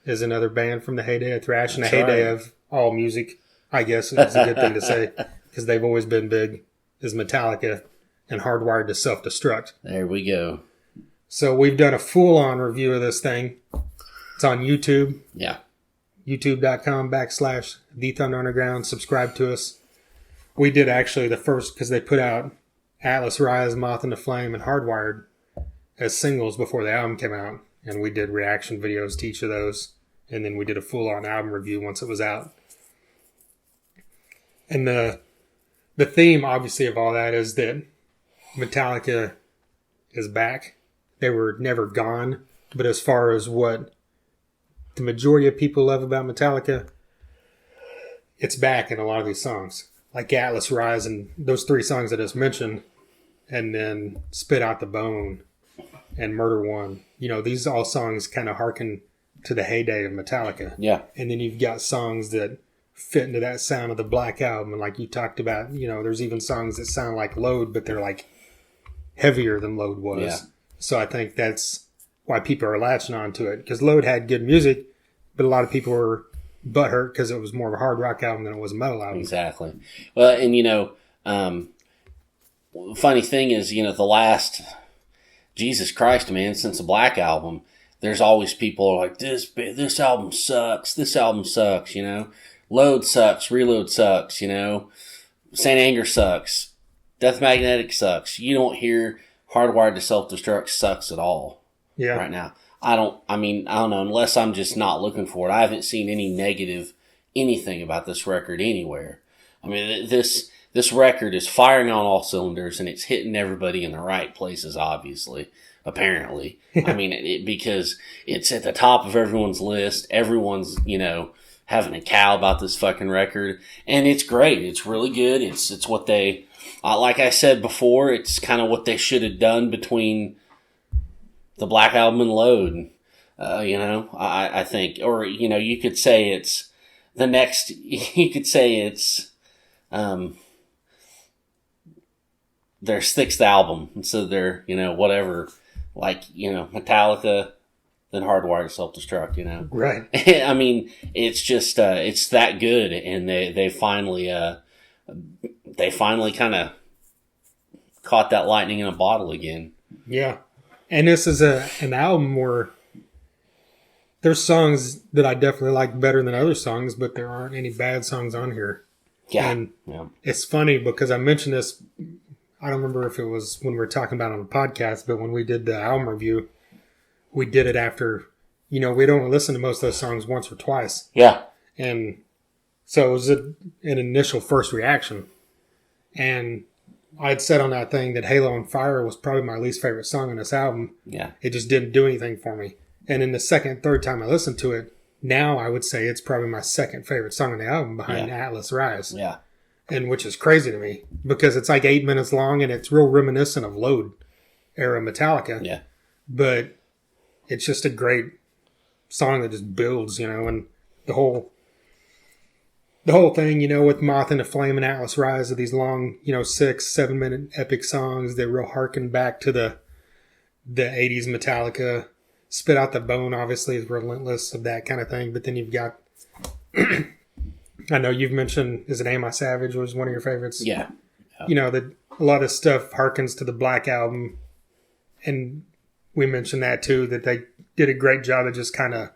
is another band from the heyday of thrash and the heyday of all music, I guess is a good thing to say, because they've always been big, is Metallica and Hardwired to Self-Destruct. There we go. So we've done a full-on review of this thing. It's on YouTube. Yeah. YouTube.com/The Thunder Underground. Subscribe to us. We did actually the first, because they put out Atlas Rise, Moth in the Flame, and Hardwired as singles before the album came out. And we did reaction videos to each of those. And then we did a full-on album review once it was out. And the theme, obviously, of all that is that Metallica is back. They were never gone. But as far as what the majority of people love about Metallica, it's back in a lot of these songs. Like Atlas Rise and those 3 songs I just mentioned. And then Spit Out the Bone and Murder One. These all songs kind of harken to the heyday of Metallica. Yeah. And then you've got songs that fit into that sound of the Black Album. And like you talked about, there's even songs that sound like Load, but they're like heavier than Load was. Yeah. So I think that's why people are latching on to it. Because Load had good music, but a lot of people were butthurt because it was more of a hard rock album than it was a metal album. Exactly. Well, and funny thing is, the last, Jesus Christ, man, since the Black Album, there's always people like, this album sucks, Load sucks, Reload sucks, Saint Anger sucks, Death Magnetic sucks. You don't hear Hardwired to Self-Destruct sucks at all right now. I don't know, unless I'm just not looking for it. I haven't seen any negative anything about this record anywhere. I mean, this record is firing on all cylinders, and it's hitting everybody in the right places, apparently. I mean, because it's at the top of everyone's list. Everyone's, having a cow about this fucking record, and it's great. It's really good. It's what they, like I said before, it's kind of what they should have done between the Black Album and Load. I think, or you could say it's the next. You could say it's their 6th album, and so they're whatever, like Metallica, then Hardwired Self-Destruct. Right. I mean, it's just it's that good, and they finally kind of caught that lightning in a bottle again. Yeah. And this is an album where there's songs that I definitely like better than other songs, but there aren't any bad songs on here. Yeah. And it's funny because I mentioned this, I don't remember if it was when we were talking about it on the podcast, but when we did the album review, we did it after, we don't listen to most of those songs once or twice. Yeah. And so it was an initial first reaction. And I'd said on that thing that Halo on Fire was probably my least favorite song on this album. Yeah. It just didn't do anything for me. And in the second, third time I listened to it, now I would say it's probably my second favorite song on the album behind Atlas Rise. Yeah. And which is crazy to me because it's like 8 minutes long and it's real reminiscent of Load era Metallica. Yeah. but it's just a great song that just builds, and the whole thing, with Moth and the Flame and Atlas Rise, of these long, 6-7 minute epic songs that real harken back to the 80s Metallica. Spit Out the Bone obviously is relentless of that kind of thing, but then you've got I know you've mentioned, is it Am I Savage was one of your favorites? Yeah. A lot of stuff harkens to the Black Album, and we mentioned that too, that they did a great job of just kind of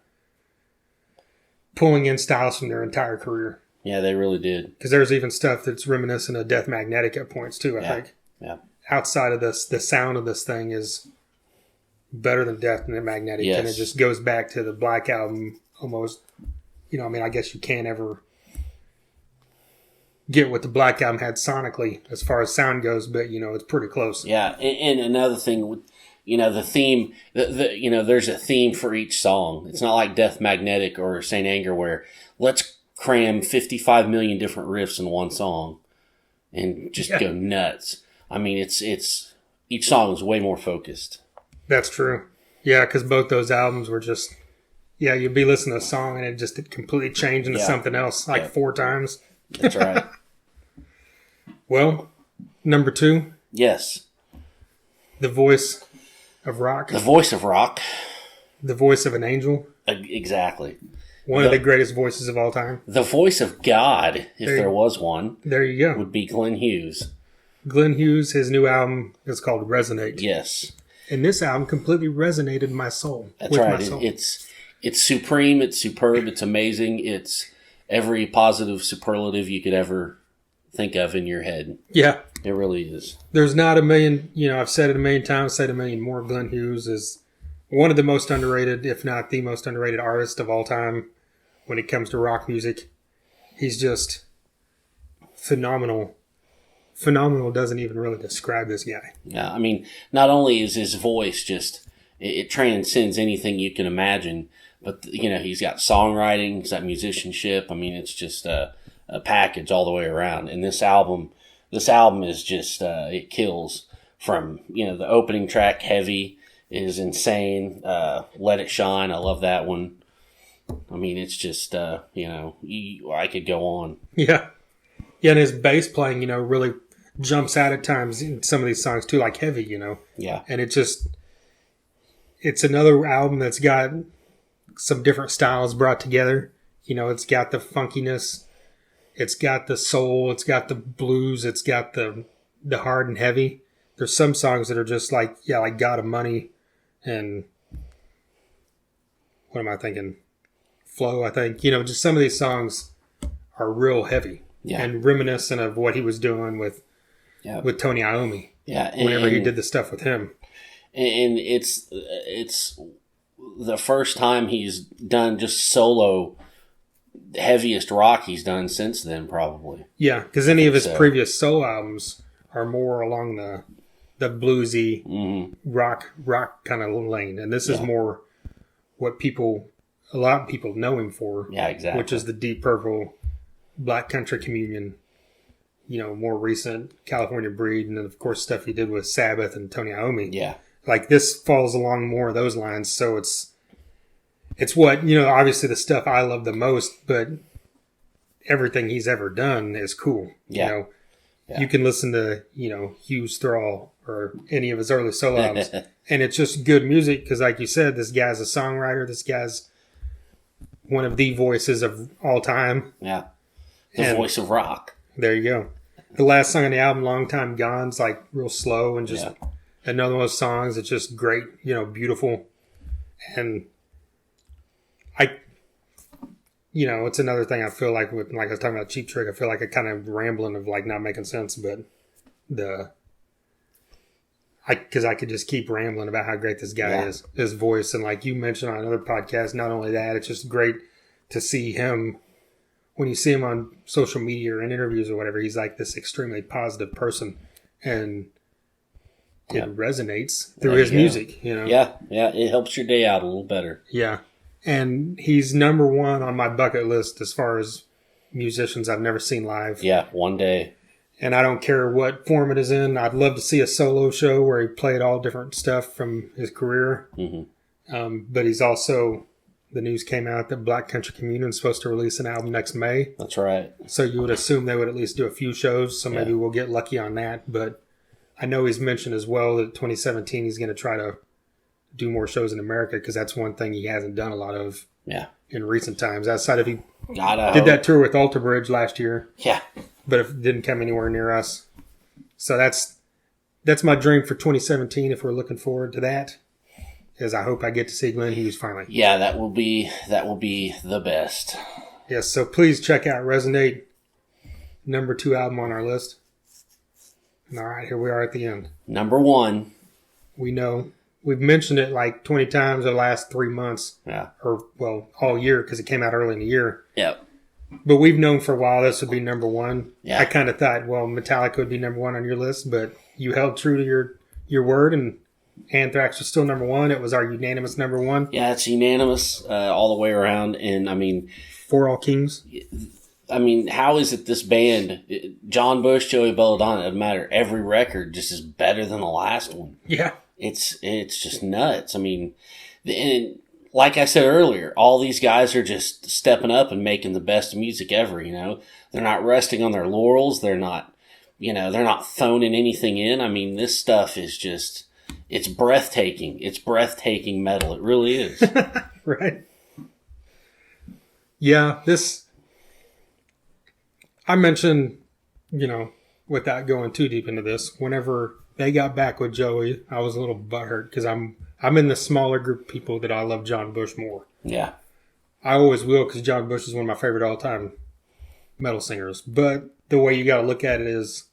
pulling in styles from their entire career. Yeah, they really did. Because there's even stuff that's reminiscent of Death Magnetic at points too, I think. Yeah. Outside of this, the sound of this thing is better than Death Magnetic, yes. and it just goes back to the Black Album almost. I guess you can't ever get what the Black Album had sonically as far as sound goes, but, it's pretty close. Yeah, and another thing with, the theme, there's a theme for each song. It's not like Death Magnetic or Saint Anger where let's cram 55 million different riffs in one song and just go nuts. I mean, it's each song is way more focused. That's true. Yeah, because both those albums were just, you'd be listening to a song and it completely changed into something else 4 times. That's right. Well, number 2. Yes. The voice of rock. The voice of rock. The voice of an angel. Exactly. One of the greatest voices of all time. The voice of God, if there was one. There you go. Would be Glenn Hughes. Glenn Hughes, his new album is called Resonate. Yes. And this album completely resonated in my soul. That's right. It's supreme. It's superb. It's amazing. It's every positive superlative you could ever think of in your head. Yeah. It really is. There's not a million, I've said it a million times, said a million more. Glenn Hughes is one of the most underrated, if not the most underrated artist of all time when it comes to rock music. He's just phenomenal. Phenomenal doesn't even really describe this guy. Yeah, I mean, not only is his voice just, it transcends anything you can imagine, but, he's got songwriting, he's got musicianship. I mean, it's just a package all the way around. And this album is just, it kills from, the opening track, Heavy, is insane. Let It Shine, I love that one. I mean, it's just, I could go on. Yeah. Yeah, and his bass playing, really jumps out at times in some of these songs too, like Heavy, Yeah. And it's another album that's got some different styles brought together. It's got the funkiness, it's got the soul, it's got the blues, it's got the hard and heavy. There's some songs that are just like God of Money and what am I thinking? Flow, I think. Just some of these songs are real heavy and reminiscent of what he was doing with Tony Iommi. Yeah, whenever he did the stuff with him. And it's the first time he's done just solo heaviest rock he's done since then, probably. Yeah, because any of his previous solo albums are more along the bluesy rock kind of lane, and this is more what a lot of people know him for. Yeah, exactly. Which is the Deep Purple, Black Country Communion, more recent California Breed, and then of course stuff he did with Sabbath and Tony Iommi. Yeah. Like this falls along more of those lines, so it's what, obviously the stuff I love the most, but everything he's ever done is cool. Yeah. You can listen to, Hughes Thrall or any of his early solo albums, and it's just good music because, like you said, this guy's a songwriter. This guy's one of the voices of all time. Yeah. The voice of rock. There you go. The last song on the album, Long Time Gone's like real slow and just another one of those songs that's just great, beautiful. And it's another thing I feel like with, like I was talking about Cheap Trick, I feel like a kind of rambling of like not making sense, but because I could just keep rambling about how great this guy is, his voice. And like you mentioned on another podcast, not only that, it's just great to see him when you see him on social media or in interviews or whatever. He's like this extremely positive person, and it resonates through his music, Yeah, it helps your day out a little better. Yeah. And he's number one on my bucket list as far as musicians I've never seen live. Yeah, one day. And I don't care what form it is in. I'd love to see a solo show where he played all different stuff from his career. But he's also, the news came out that Black Country Communion is supposed to release an album next May. That's right. So you would assume they would at least do a few shows. So maybe we'll get lucky on that. But I know he's mentioned as well that 2017 he's going to try to do more shows in America because that's one thing he hasn't done a lot of in recent times. Outside of he did that tour with Alter Bridge last year. Yeah. But it didn't come anywhere near us. So that's my dream for 2017 if we're looking forward to that. Is I hope I get to see Glenn Hughes finally. Yeah, that will be the best. Yes, so please check out Resonate, number 2 album on our list. All right, here we are at the end. Number 1. We know. We've mentioned it like 20 times the last 3 months. Yeah. Or, well, all year because it came out early in the year. Yep. But we've known for a while this would be number 1. Yeah. I kind of thought, well, Metallica would be number 1 on your list, but you held true to your word, and Anthrax was still number 1. It was our unanimous number 1. Yeah, it's unanimous all the way around. And, I mean... For All Kings. I mean, how is it this band, John Bush, Joey Belladonna, it doesn't matter. Every record just is better than the last one. Yeah. It's just nuts. I mean, and like I said earlier, all these guys are just stepping up and making the best music ever, you know. They're not resting on their laurels. They're not, they're not phoning anything in. I mean, this stuff is just, it's breathtaking. It's breathtaking metal. It really is. Right. Yeah, I mentioned, without going too deep into this, whenever they got back with Joey, I was a little butthurt because I'm in the smaller group of people that I love John Bush more. Yeah. I always will because John Bush is one of my favorite all-time metal singers. But the way you got to look at it is,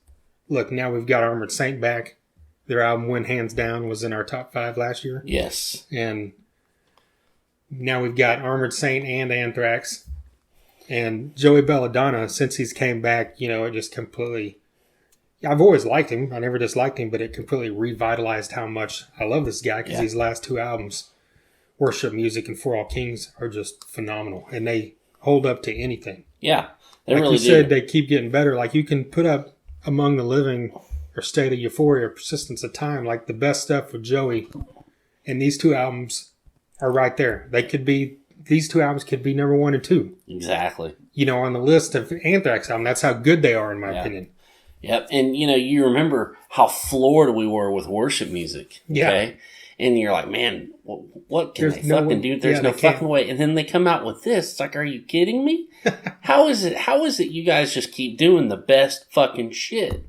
look, now we've got Armored Saint back. Their album, Win Hands Down, was in our top 5 last year. Yes. And now we've got Armored Saint and Anthrax. And Joey Belladonna, since he's came back, it just completely... I've always liked him. I never disliked him, but it completely revitalized how much I love this guy because these last 2 albums, Worship Music and For All Kings, are just phenomenal. And they hold up to anything. Yeah, they like really you said, they keep getting better. Like you can put up Among the Living or State of Euphoria or Persistence of Time, like the best stuff with Joey. And these 2 albums are right there. These 2 albums could be number 1 and 2. Exactly. On the list of Anthrax albums, that's how good they are, in my opinion. Yep. And, you remember how floored we were with Worship Music. Okay? Yeah. And you're like, man, what can they fucking do? There's no fucking way. And then they come out with this. It's like, are you kidding me? How is it you guys just keep doing the best fucking shit?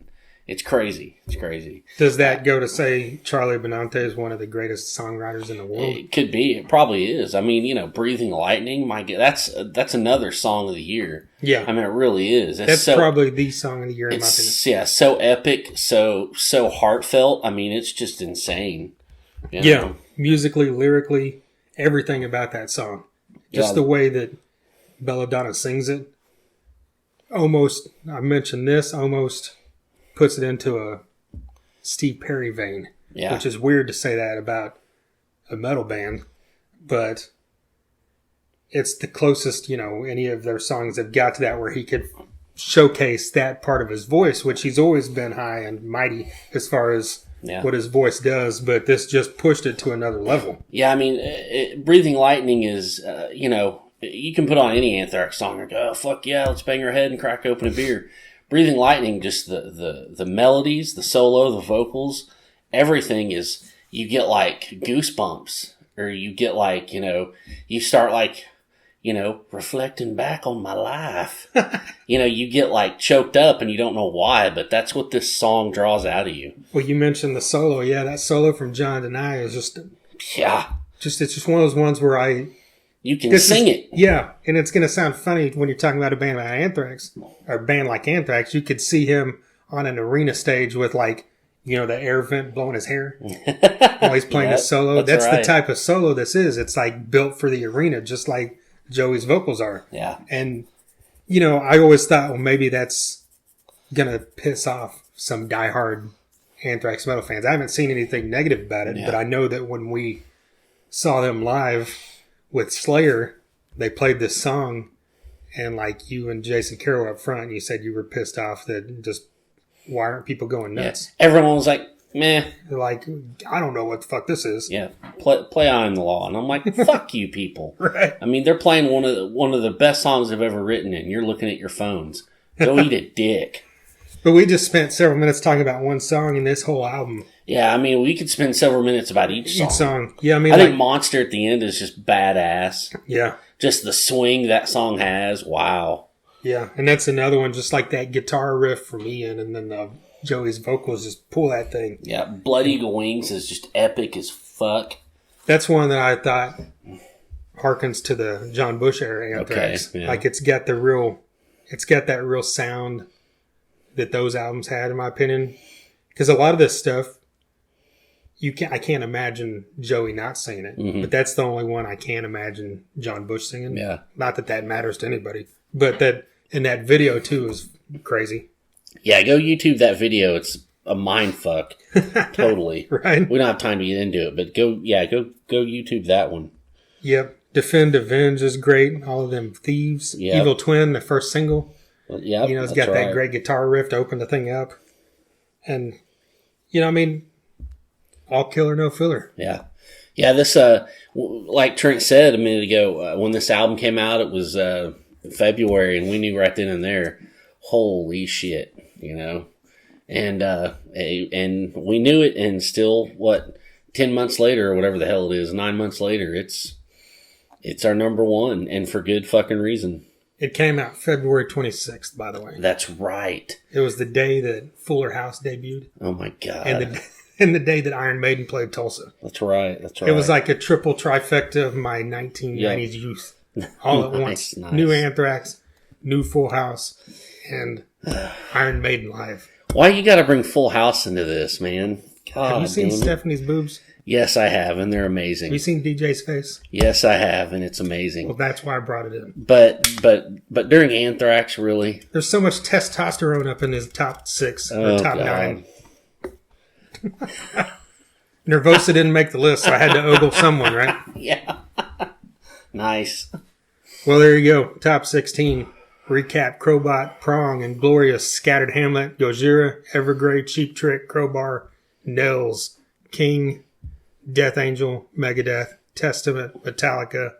It's crazy. It's crazy. Does that go to say Charlie Benante is one of the greatest songwriters in the world? It could be. It probably is. I mean, Breathing Lightning, my God, that's another song of the year. Yeah. I mean, it really is. That's probably the song of the year in my opinion. Yeah, so epic, so heartfelt. I mean, it's just insane. Yeah, musically, lyrically, everything about that song. Just the way that Belladonna sings it. Almost puts it into a Steve Perry vein, which is weird to say that about a metal band, but it's the closest, any of their songs have got to that where he could showcase that part of his voice, which he's always been high and mighty as far as what his voice does, but this just pushed it to another level. Yeah, I mean, Breathing Lightning is, you can put on any Anthrax song and go, oh, fuck yeah, let's bang our head and crack open a beer. Breathing Lightning, just the melodies, the solo, the vocals, everything is, you get like goosebumps, or you get like, you start like, reflecting back on my life. You get like choked up and you don't know why, but that's what this song draws out of you. Well, you mentioned the solo. Yeah, that solo from John Denai is just... Yeah. It's just one of those ones where you can sing it. Yeah, and it's going to sound funny when you're talking about a band like Anthrax, or a band like Anthrax. You could see him on an arena stage with the air vent blowing his hair while he's playing his solo. That's right. The type of solo this is. It's like built for the arena, just like Joey's vocals are. Yeah. And, I always thought, well, maybe that's going to piss off some diehard Anthrax metal fans. I haven't seen anything negative about it, but I know that when we saw them live with Slayer, they played this song, and like you and Jason Carroll up front, you said you were pissed off that just why aren't people going nuts? Yeah. Everyone was like, meh. They're like, I don't know what the fuck this is. Yeah, play I Am the Law. And I'm like, fuck you people. Right. I mean, they're playing one of the best songs I've ever written, and you're looking at your phones. Go eat a dick. But we just spent several minutes talking about one song in this whole album. Yeah, I mean, we could spend several minutes about each song. Yeah, I mean, I think Monster at the end is just badass. Yeah. Just the swing that song has. Wow. Yeah, and that's another one, just like that guitar riff from Ian, and then Joey's vocals just pull that thing. Yeah, Blood Eagle Wings is just epic as fuck. That's one that I thought harkens to the John Bush era Anthrax. Okay, yeah. Like it's got that real sound that those albums had, in my opinion. Because a lot of this stuff, I can't imagine Joey not singing it. Mm-hmm. But that's the only one I can't imagine John Bush singing. Yeah. Not that matters to anybody. But that in that video, too, is crazy. Yeah, go YouTube that video. It's a mind fuck. Totally. Right? We don't have time to get into it, but go YouTube that one. Yep. Defend, Avenge is great. All of them Thieves. Yep. Evil Twin, the first single. Yeah, it's got that great guitar riff to open the thing up. And, I mean, all killer, no filler. Yeah. Yeah, this, like Trent said a minute ago, when this album came out, it was February, and we knew right then and there, holy shit, And we knew it, and still, 10 months later, or whatever the hell it is, 9 months later, it's our number one, and for good fucking reason. It came out February 26th, by the way. That's right. It was the day that Fuller House debuted. Oh, my God. And the day that Iron Maiden played Tulsa. That's right. It was like a triple trifecta of my 1990s youth. All at once. Nice. New Anthrax, new Full House, and Iron Maiden live. Why you got to bring Full House into this, man? God, have you seen Stephanie's boobs? Yes, I have, and they're amazing. Have you seen DJ's face? Yes, I have, and it's amazing. Well, that's why I brought it in. But during Anthrax, really, there's so much testosterone up in his top 6 or top God. 9. Nervosa didn't make the list, so I had to ogle someone, right? Yeah. Nice. Well, there you go. Top 16. Recap: Crowbot, Prong, and Glorious, Scattered Hamlet, Gojira, Evergrey, Cheap Trick, Crowbar, Nels, King, Death Angel, Megadeth, Testament, Metallica,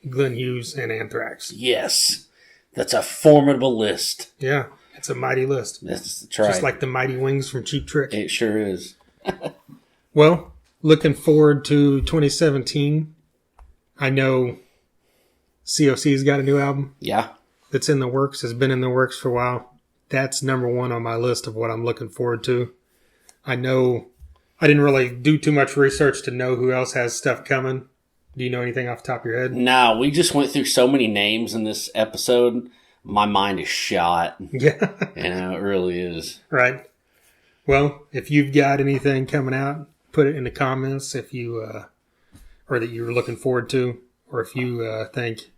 Glenn Hughes, and Anthrax. Yes. That's a formidable list. Yeah, it's a mighty list. That's right. Just like the Mighty Wings from Cheap Trick. It sure is. Well, looking forward to 2017. I know COC's got a new album. Yeah. That's in the works, has been in the works for a while. That's number one on my list of what I'm looking forward to. I know I didn't really do too much research to know who else has stuff coming. Do you know anything off the top of your head? No, we just went through so many names in this episode. My mind is shot. Yeah. It really is. Right. Well, if you've got anything coming out, put it in the comments if you, or that you're looking forward to, or if you think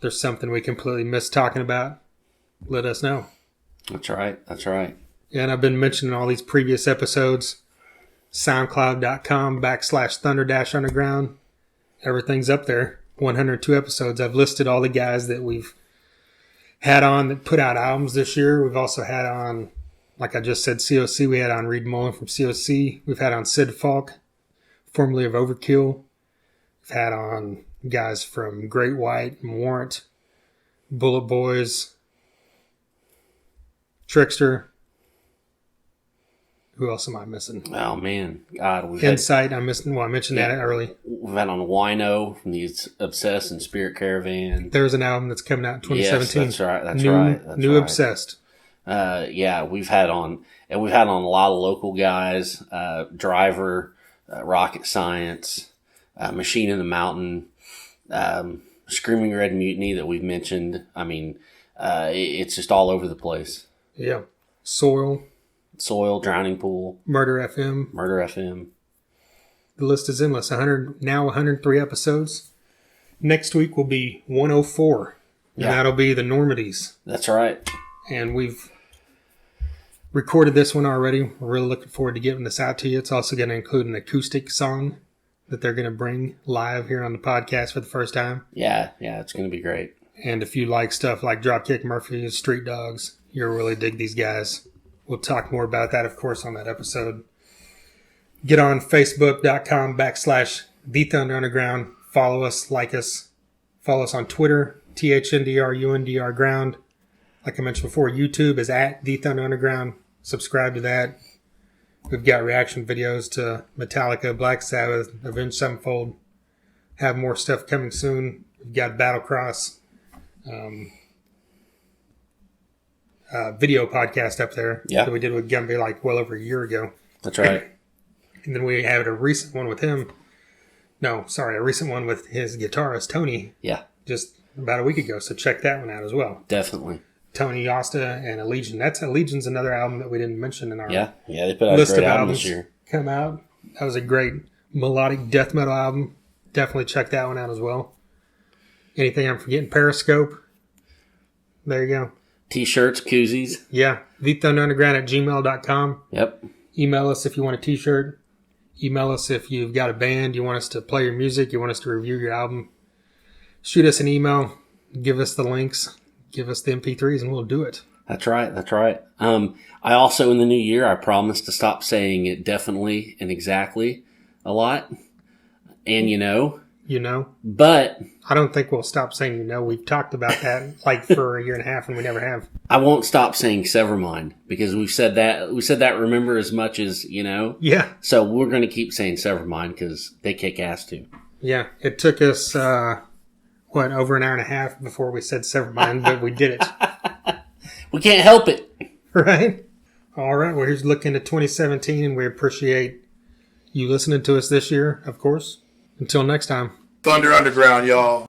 there's something we completely missed talking about, let us know. That's right. That's right. Yeah, and I've been mentioning all these previous episodes. SoundCloud.com/Thunder-Underground. Everything's up there. 102 episodes. I've listed all the guys that we've had on that put out albums this year. We've also had on, like I just said, COC. We had on Reed Mullen from COC. We've had on Sid Falk, formerly of Overkill. We've had on guys from Great White and Warrant, Bullet Boys, Trickster. Who else am I missing? Oh, man. God. Insight. I mentioned that early. We've had on Wino from the Obsessed and Spirit Caravan. There's an album that's coming out in 2017. Yes, that's right. That's right. That's New right. Obsessed. Yeah, we've had on a lot of local guys. Driver, Rocket Science, Machine in the Mountain, Screaming Red Mutiny that we've mentioned. I mean, it's just all over the place. Yeah. Soil, Drowning Pool, Murder FM. The list is endless. 103 episodes. Next week will be 104. And that'll be the Normandies. That's right. And we've recorded this one already. We're really looking forward to getting this out to you. It's also going to include an acoustic song that they're going to bring live here on the podcast for the first time. Yeah, it's going to be great. And if you like stuff like Dropkick Murphys, Street Dogs, you'll really dig these guys. We'll talk more about that, of course, on that episode. Get on Facebook.com/The Thunder Underground. Follow us, like us. Follow us on Twitter, THNDRUNDR Ground. Like I mentioned before, YouTube is at The Thunder Underground. Subscribe to that. We've got reaction videos to Metallica, Black Sabbath, Avenged Sevenfold. Have more stuff coming soon. We've got Battlecross video podcast up there that we did with Gumby like well over a year ago. That's right. And then we had a recent one with him. No, sorry, a recent one with his guitarist, Tony. Yeah. Just about a week ago. So check that one out as well. Definitely. Tony Yosta and Allegiance. That's Allegiance, another album that we didn't mention in our they put out list a great of album albums this year. Come out. That was a great melodic death metal album. Definitely check that one out as well. Anything I'm forgetting? Periscope. There you go. T-shirts, koozies. Yeah. thethunderunderground@gmail.com. Yep. Email us if you want a t-shirt. Email us if you've got a band, you want us to play your music, you want us to review your album. Shoot us an email. Give us the links. Give us the MP3s and we'll do it. That's right. That's right. I also, in the new year, I promised to stop saying it definitely and exactly a lot. And but I don't think we'll stop saying We've talked about that like for a year and a half and we never have. I won't stop saying Severmind because we've said that. We said that, remember, as much as, Yeah. So we're going to keep saying Severmind because they kick ass too. Yeah. It took us, over an hour and a half before we said Severmind, but we did it. We can't help it. Right? All right. Well, here's looking at 2017 and we appreciate you listening to us this year, of course. Until next time. Thunder Underground, y'all.